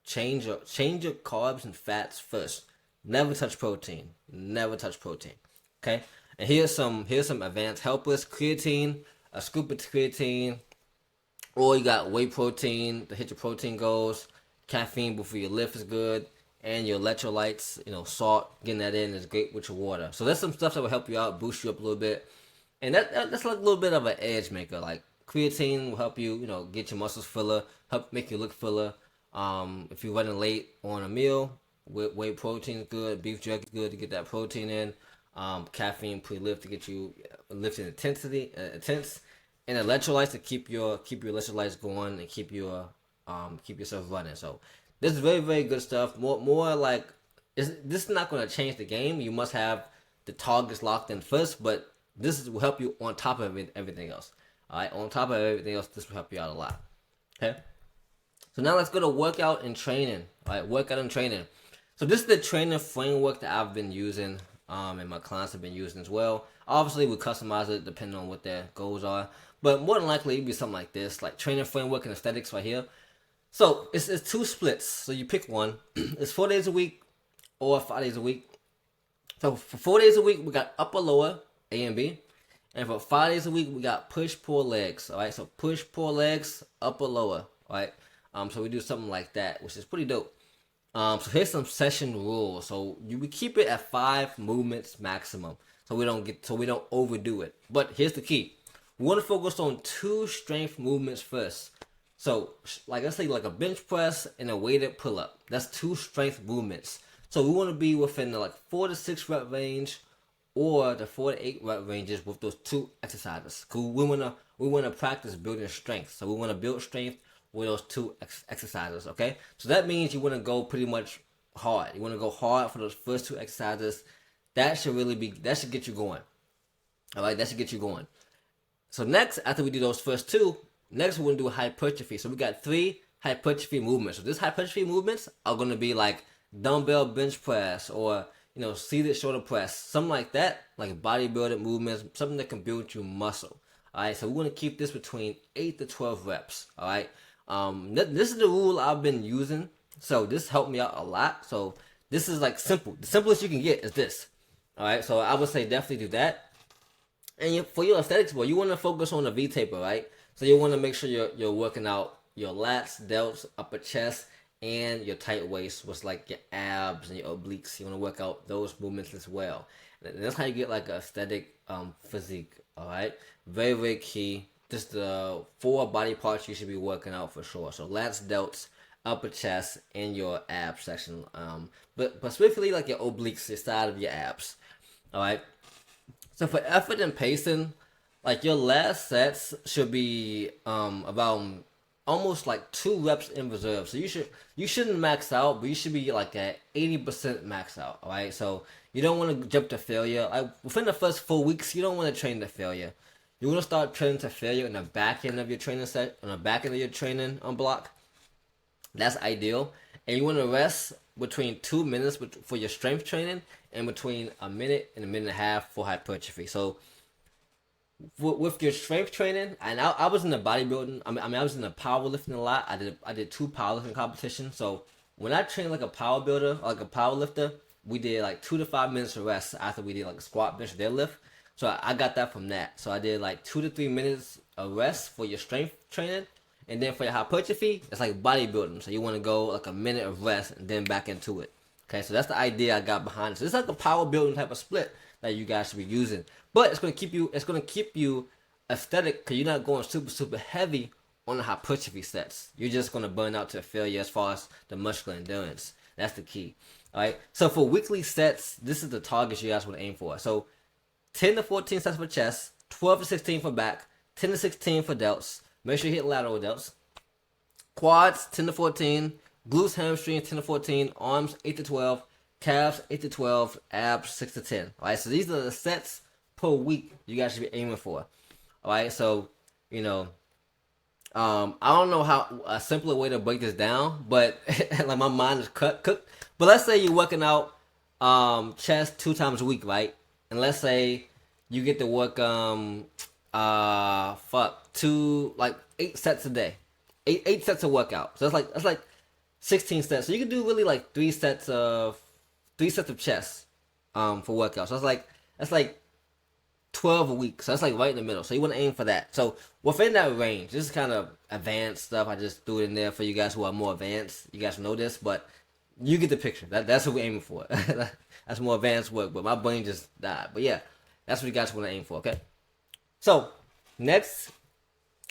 change your carbs and fats first. Never touch protein. Never touch protein. Okay? And here's some advanced helpers: creatine, a scoop of creatine, or you got whey protein to hit your protein goals. Caffeine before your lift is good. And your electrolytes, salt, getting that in is great with your water. So that's some stuff that will help you out, boost you up a little bit. And that's like a little bit of an edge maker. Like creatine will help you, get your muscles fuller, help make you look fuller. If you're running late on a meal, whey protein is good, beef jerky is good to get that protein in. Caffeine pre-lift to get you lifting intense, and electrolytes to keep your electrolytes going and keep yourself running. So this is very, very good stuff. More like this is not going to change the game. You must have the targets locked in first, but will help you on top of everything else. All right, on top of everything else, this will help you out a lot. Okay. So now let's go to workout and training. All right, workout and training. So this is the training framework that I've been using, and my clients have been using as well. Obviously, we customize it depending on what their goals are, but more than likely, it'd be something like this, like training framework and aesthetics right here. So it's two splits. So you pick one. It's 4 days a week or 5 days a week. So for 4 days a week, we got upper, lower, A and B. And for 5 days a week, we got push, pull, legs. All right. So push, pull, legs, upper, lower. All right. So we do something like that, which is pretty dope. So here's some session rules. So we keep it at 5 movements maximum, so we don't overdo it. But here's the key: we want to focus on 2 strength movements first. So, like I say, like a bench press and a weighted pull up. That's 2 strength movements. So we want to be within the 4 to 6 rep range, or the 4 to 8 rep ranges with those 2 exercises. Cause we wanna practice building strength. So we want to build strength with those 2 exercises. Okay. So that means you want to go pretty much hard. You want to go hard for those first 2 exercises. That should get you going. All right. That should get you going. So next, after we do those first 2. Next, we're going to do hypertrophy. So we got 3 hypertrophy movements. So these hypertrophy movements are going to be like dumbbell bench press or, seated shoulder press. Something like that, like bodybuilding movements, something that can build your muscle. All right, so we want to keep this between 8 to 12 reps. All right, this is the rule I've been using. So this helped me out a lot. So this is like simple. The simplest you can get is this. All right, so I would say definitely do that. And for your aesthetics, you want to focus on the V taper, right? So you want to make sure you're working out your lats, delts, upper chest, and your tight waist, was like your abs and your obliques. You want to work out those movements as well. And that's how you get like an aesthetic physique. All right, very, very key. Just the 4 body parts you should be working out for sure. So lats, delts, upper chest, and your ab section. But specifically like your obliques, the side of your abs. All right. So for effort and pacing, like your last sets should be about almost like 2 reps in reserve. So you shouldn't max out, but you should be like at 80% max out. All right. So you don't want to jump to failure. Like within the first 4 weeks, you don't want to train to failure. You want to start training to failure in the back end of your training set, on the back end of your training block. That's ideal. And you want to rest between 2 minutes for your strength training and between a minute and a minute and a half for hypertrophy. So with your strength training, and I was in the bodybuilding. I was in the powerlifting a lot. I did 2 powerlifting competitions. So when I trained like a power builder, like a power lifter, we did like 2 to 5 minutes of rest after we did like a squat, bench, deadlift. So I got that from that. So I did like 2 to 3 minutes of rest for your strength training, and then for your hypertrophy, it's like bodybuilding. So you want to go like a minute of rest and then back into it. Okay, so that's the idea I got behind it. So it's like a power building type of split that you guys should be using. But it's gonna keep you aesthetic, because you're not going super heavy on the hypertrophy sets. You're just gonna burn out to failure as far as the muscular endurance. That's the key. All right. So for weekly sets, this is the targets you guys want to aim for. So 10 to 14 sets for chest, 12 to 16 for back, 10 to 16 for delts. Make sure you hit lateral delts. Quads 10 to 14, glutes, hamstrings 10 to 14, arms 8 to 12, calves 8 to 12, abs 6 to 10. All right, so these are the sets per week you guys should be aiming for. All right, so you know, I don't know how a simpler way to break this down, but like my mind is cooked. But let's say you're working out chest 2 times a week, right? And let's say you get to work 8 sets a day, eight sets of workout. So that's like 16 sets. So you can do really like 3 sets of chest for workout. So that's like 12 a week. So that's like right in the middle. So you want to aim for that. So within that range, this is kind of advanced stuff. I just threw it in there for you guys who are more advanced. You guys know this, but you get the picture. That's what we're aiming for. That's more advanced work, but my brain just died. But yeah, that's what you guys want to aim for, okay? So next,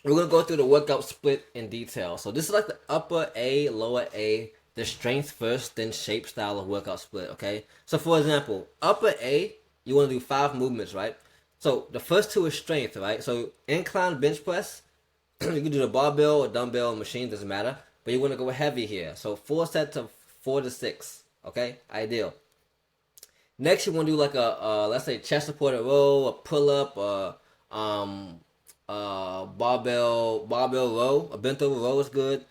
we're going to go through the workout split in detail. So this is like the upper A, lower A, the strength first, then shape style of workout split, okay? So for example, upper A, you want to do 5 movements, right? So the first 2 is strength, right? So incline bench press, you can do the barbell or dumbbell or machine, doesn't matter. But you want to go heavy here. So 4 sets of 4 to 6, okay? Ideal. Next, you want to do like let's say chest supported row, a pull up, barbell row, a bent over row is good.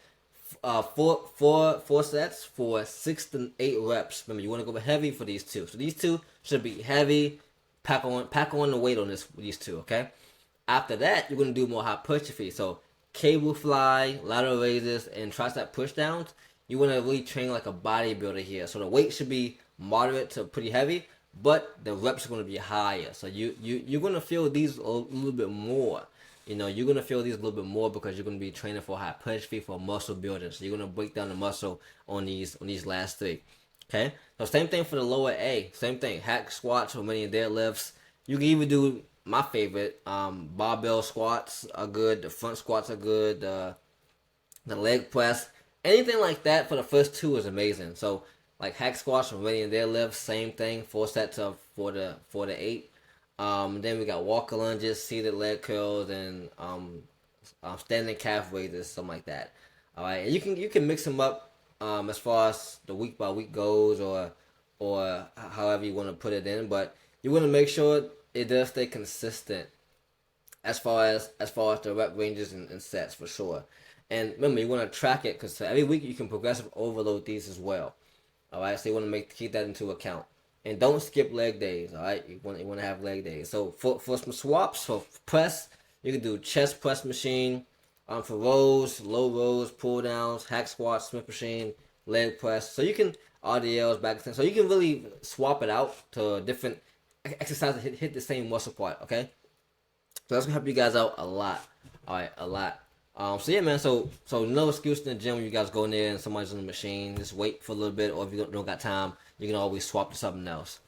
Four sets for 6 to 8 reps. Remember, you want to go heavy for these 2. So these 2 should be heavy. Pack on the weight on these 2. Okay. After that, you're gonna do more hypertrophy. So cable fly, lateral raises, and tricep push downs. You want to really train like a bodybuilder here. So the weight should be moderate to pretty heavy, but the reps are going to be higher. So you're going to feel these a little bit more. You're going to feel these a little bit more because you're going to be training for hypertrophy, for muscle building. So you're going to break down the muscle on these last 3. Okay? So same thing for the lower A. Same thing. Hack squats, Romanian deadlifts. You can even do my favorite. Barbell squats are good. The front squats are good. The leg press. Anything like that for the first 2 is amazing. So like hack squats, Romanian deadlifts, same thing. 4 sets of 4 to 8. Then we got walker lunges, seated leg curls, and standing calf raises, something like that. All right, and you can mix them up as far as the week by week goes, or however you want to put it in. But you want to make sure it does stay consistent as far as the rep ranges and sets for sure. And remember, you want to track it because every week you can progressive overload these as well. All right, so you want to keep that into account. And don't skip leg days, all right? You want to have leg days. So for some swaps, for press, you can do chest press machine. For rows, low rows, pull downs, hack squats, Smith machine, leg press. So you can RDLs, back extension. So you can really swap it out to different exercises that hit the same muscle part, okay? So that's gonna help you guys out a lot. All right, a lot. So yeah, man. So no excuse in the gym when you guys go in there and somebody's on the machine. Just wait for a little bit, or if you don't got time, you can always swap to something else.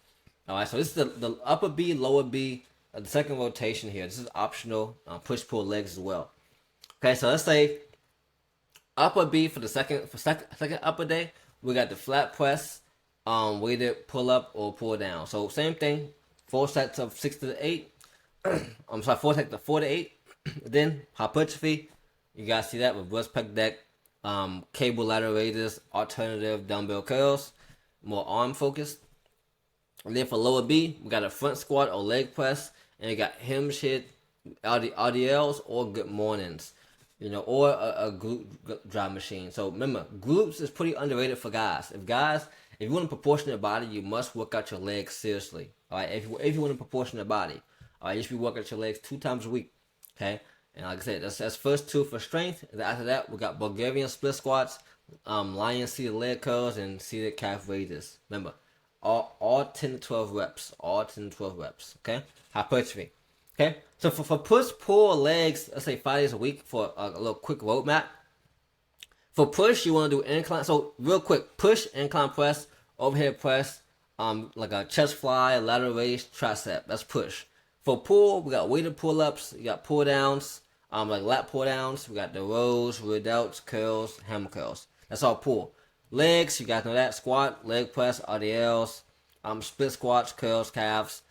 All right. So this is the upper B, lower B, the second rotation here. This is optional. Push pull legs as well. Okay. So let's say upper B for the second upper day. We got the flat press, weighted pull up or pull down. So same thing. 4 sets of 6 to 8. 4 sets of 4 to 8. Then hypertrophy. You guys see that with reverse pec deck, cable lateral raises, alternative dumbbell curls, more arm focused. And then for lower B, we got a front squat or leg press, and you got hinge hit, RDLs or good mornings, or a glute drive machine. So remember, glutes is pretty underrated for guys. If you want a proportionate body, you must work out your legs seriously. All right, if you want a proportionate body, all right, you should be working out your legs 2 times a week. Okay. And like I said, that's first 2 for strength. And after that, we got Bulgarian split squats, lion seated leg curls, and seated calf raises. Remember, all 10 to 12 reps. All 10 to 12 reps. Okay? Hypertrophy. Okay? So for push, pull legs, let's say 5 days a week for a little quick roadmap. For push, you want to do incline. So real quick, push, incline press, overhead press, like a chest fly, lateral raise, tricep. That's push. For pull, we got weighted pull-ups, you got pull-downs, like lat pull-downs, we got the rows, rear delts, curls, hammer curls. That's all pull. Legs, you guys know that, squat, leg press, RDLs, split squats, curls, calves,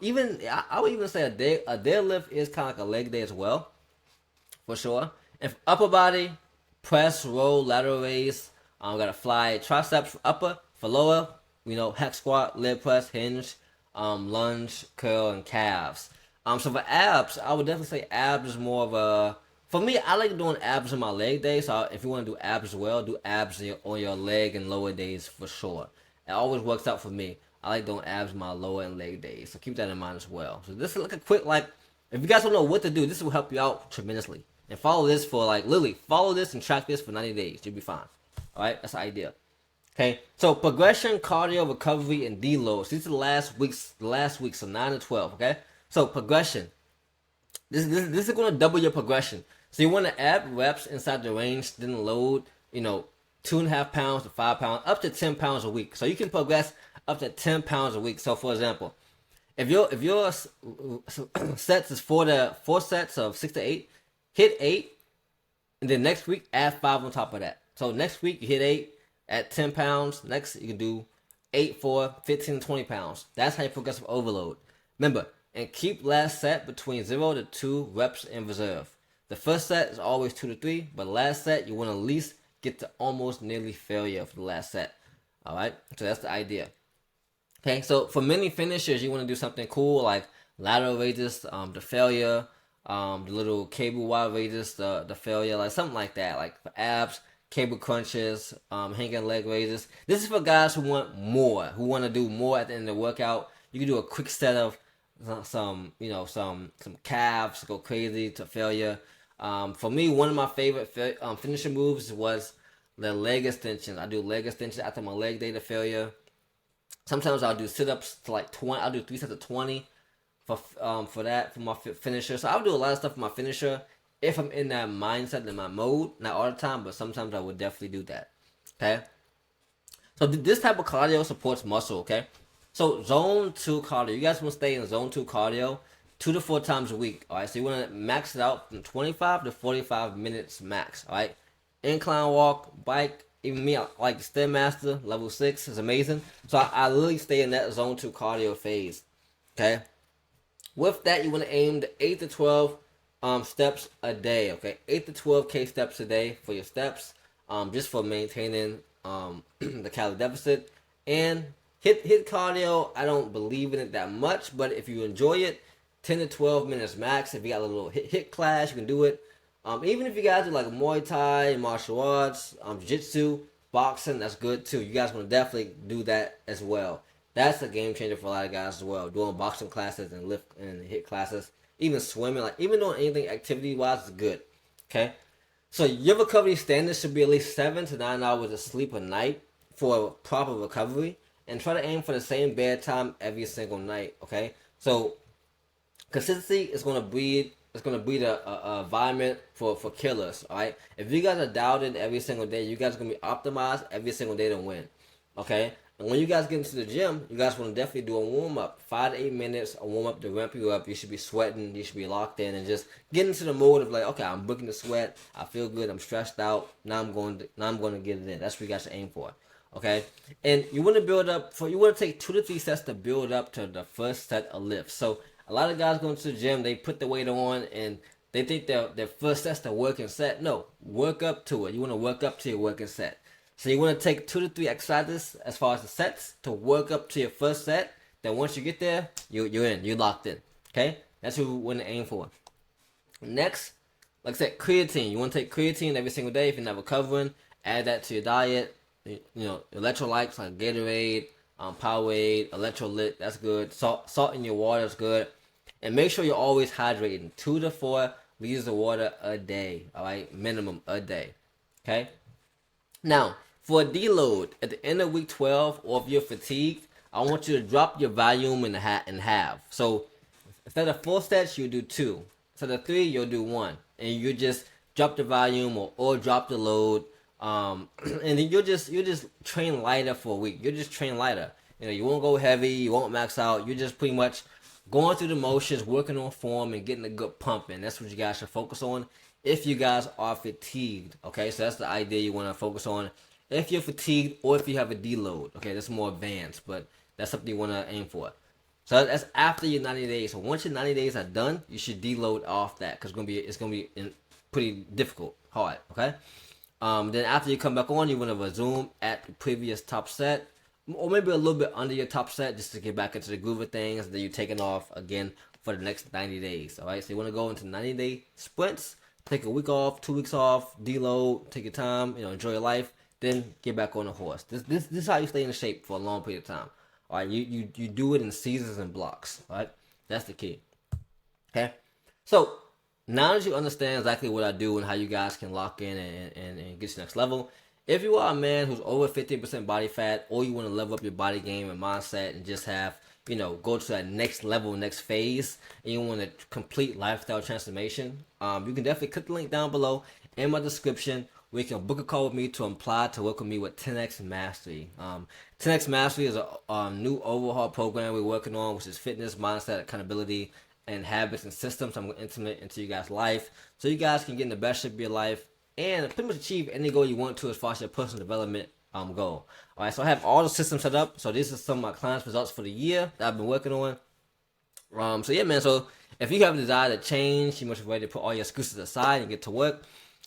Even I would even say a deadlift is kind of like a leg day as well, for sure. If upper body, press, roll, lateral raise. Got to fly triceps for upper. For lower, hack squat, leg press, hinge, lunge, curl, and calves. So for abs, I would definitely say abs is more of a. For me, I like doing abs on my leg day. So if you want to do abs as well, do abs on your leg and lower days for sure. It always works out for me. I like doing abs on my lower and leg days. So keep that in mind as well. So this is like a quick if you guys don't know what to do, this will help you out tremendously. And follow this for literally follow this and track this for 90 days. You'll be fine. All right, that's the idea. Okay, so progression, cardio, recovery, and deloads. These are the last week, so 9 to 12. Okay, so progression. This is going to double your progression. So you want to add reps inside the range, then load. 2.5 pounds to 5 pounds, up to 10 pounds a week. So you can progress up to 10 pounds a week. So for example, if your sets is four sets of 6 to 8, hit 8, and then next week add 5 on top of that. So next week you hit 8 at 10 pounds. Next you can do 8 for 15 to 20 pounds. That's how you progressive overload. Remember, and keep last set between 0 to 2 reps in reserve. The first set is always 2 to 3, but last set you want to at least get to almost nearly failure for the last set. All right, so that's the idea. Okay, so for many finishers, you want to do something cool like lateral raises, the failure, the little cable wire raises, the failure, like something like that. Like for abs, cable crunches, hanging leg raises. This is for guys who want more, who want to do more at the end of the workout. You can do a quick set of some calves, go crazy to failure. For me, one of my favorite finishing moves was the leg extensions. I do leg extensions after my leg day to failure. Sometimes I'll do sit-ups to 20. I'll do 3 sets of 20 for my finisher. So I'll do a lot of stuff for my finisher if I'm in that mindset, in my mode. Not all the time, but sometimes I would definitely do that. Okay. So this type of cardio supports muscle. Okay. So zone 2 cardio. You guys want to stay in zone 2 cardio 2 to 4 times a week. All right. So you want to max it out from 25 to 45 minutes max. All right. Incline walk, bike. Even me, I like the Stairmaster, level 6 is amazing. So I literally stay in that zone 2 cardio phase. Okay. With that, you want to aim to 8 to 12 steps a day. Okay, 8 to 12K steps a day for your steps. Just for maintaining the calorie deficit. And hit cardio. I don't believe in it that much, but if you enjoy it, 10 to 12 minutes max. If you got a little hit class, you can do it. Even if you guys do like Muay Thai, martial arts, jiu-jitsu, boxing, that's good too. You guys want to definitely do that as well. That's a game changer for a lot of guys as well. Doing boxing classes and lift and hit classes, even swimming, even doing anything activity wise is good. Okay, so your recovery standards should be at least 7 to 9 hours of sleep a night for proper recovery, and try to aim for the same bedtime every single night. Okay, so consistency is going to breed. It's going to breed a environment for killers, all right? If you guys are doubted every single day, you guys are going to be optimized every single day to win, okay? And when you guys get into the gym, you guys want to definitely do a warm-up. 5 to 8 minutes, a warm-up to ramp you up. You should be sweating. You should be locked in and just get into the mode of okay, I'm booking the sweat. I feel good. I'm stressed out. Now I'm going to get it in. That's what you guys should aim for, okay? And you want to you want to take 2 to 3 sets to build up to the first set of lifts. So a lot of guys going to the gym, they put the weight on and they think their first set's the working set. No, work up to it. You want to work up to your working set. So you want to take 2 to 3 exercises as far as the sets to work up to your first set. Then once you get there, you're in. You're locked in. Okay? That's what we want to aim for. Next, like I said, creatine. You want to take creatine every single day if you're not recovering. Add that to your diet. Electrolytes like Gatorade, Powerade, Electrolyte, that's good. Salt in your water is good. And make sure you're always hydrating. 2 to 4 liters of water a day. All right? Minimum a day. Okay? Now, for a deload, at the end of week 12, or if you're fatigued, I want you to drop your volume in half. So, instead of 4 sets, you do 2. Instead of 3, you'll do 1. And you just drop the volume or drop the load. And then you'll just train lighter for a week. You'll just train lighter. You won't go heavy. You won't max out. You're just pretty much going through the motions, working on form, and getting a good pump in. That's what you guys should focus on if you guys are fatigued. Okay, so that's the idea you want to focus on. If you're fatigued or if you have a deload. Okay, that's more advanced, but that's something you want to aim for. So that's after your 90 days. So once your 90 days are done, you should deload off that because it's gonna be pretty difficult, hard. Okay. Then after you come back on, you want to resume at the previous top set, or maybe a little bit under your top set, just to get back into the groove of things. Then you're taking off again for the next 90 days. All right. So you want to go into 90-day sprints. Take a week off, 2 weeks off, deload, take your time, enjoy your life, then get back on the horse. This is how you stay in shape for a long period of time. All right, you do it in seasons and blocks. All right, that's the key. Okay, so now that you understand exactly what I do and how you guys can lock in and get to the next level, if you are a man who's over 15% body fat, or you want to level up your body game and mindset and just have go to that next level, next phase, and you want a complete lifestyle transformation, you can definitely click the link down below in my description where you can book a call with me to apply to work with me with 10X Mastery. 10X Mastery is a new overhaul program we're working on, which is fitness, mindset, accountability, and habits and systems I'm going to implement into you guys' life so you guys can get in the best shape of your life and pretty much achieve any goal you want to as far as your personal development goal. All right, so I have all the systems set up. So this is some of my clients' results for the year that I've been working on. So yeah, man. So if you have a desire to change, you must be ready to put all your excuses aside and get to work.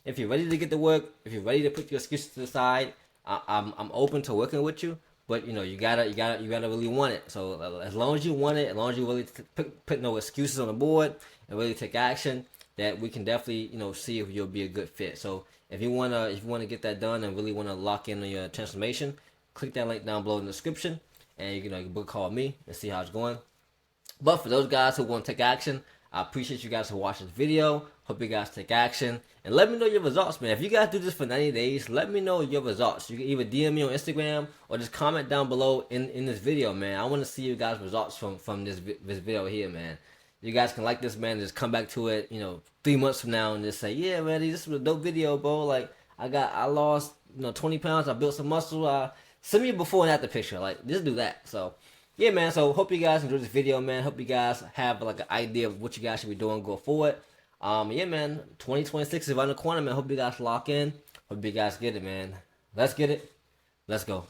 If you're ready to get to work, if you're ready to put your excuses to the side, I'm open to working with you. But you gotta really want it. So as long as you want it, as long as you really put no excuses on the board and really take action, that we can definitely see if you'll be a good fit. So if you wanna get that done and really wanna lock in on your transformation, click that link down below in the description, and you can book a call with me and see how it's going. But for those guys who want to take action, I appreciate you guys for watching this video. Hope you guys take action and let me know your results, man. If you guys do this for 90 days, let me know your results. You can either DM me on Instagram or just comment down below in this video, man. I want to see you guys' results from this video here, man. You guys can like this, man, and just come back to it, 3 months from now and just say, yeah, man, this was a dope video, bro. Like, I lost, 20 pounds. I built some muscle. Send me a before and after picture. Like, just do that. So, yeah, man. So, hope you guys enjoyed this video, man. Hope you guys have, like, an idea of what you guys should be doing going forward. Yeah, man. 2026 is around the corner, man. Hope you guys lock in. Hope you guys get it, man. Let's get it. Let's go.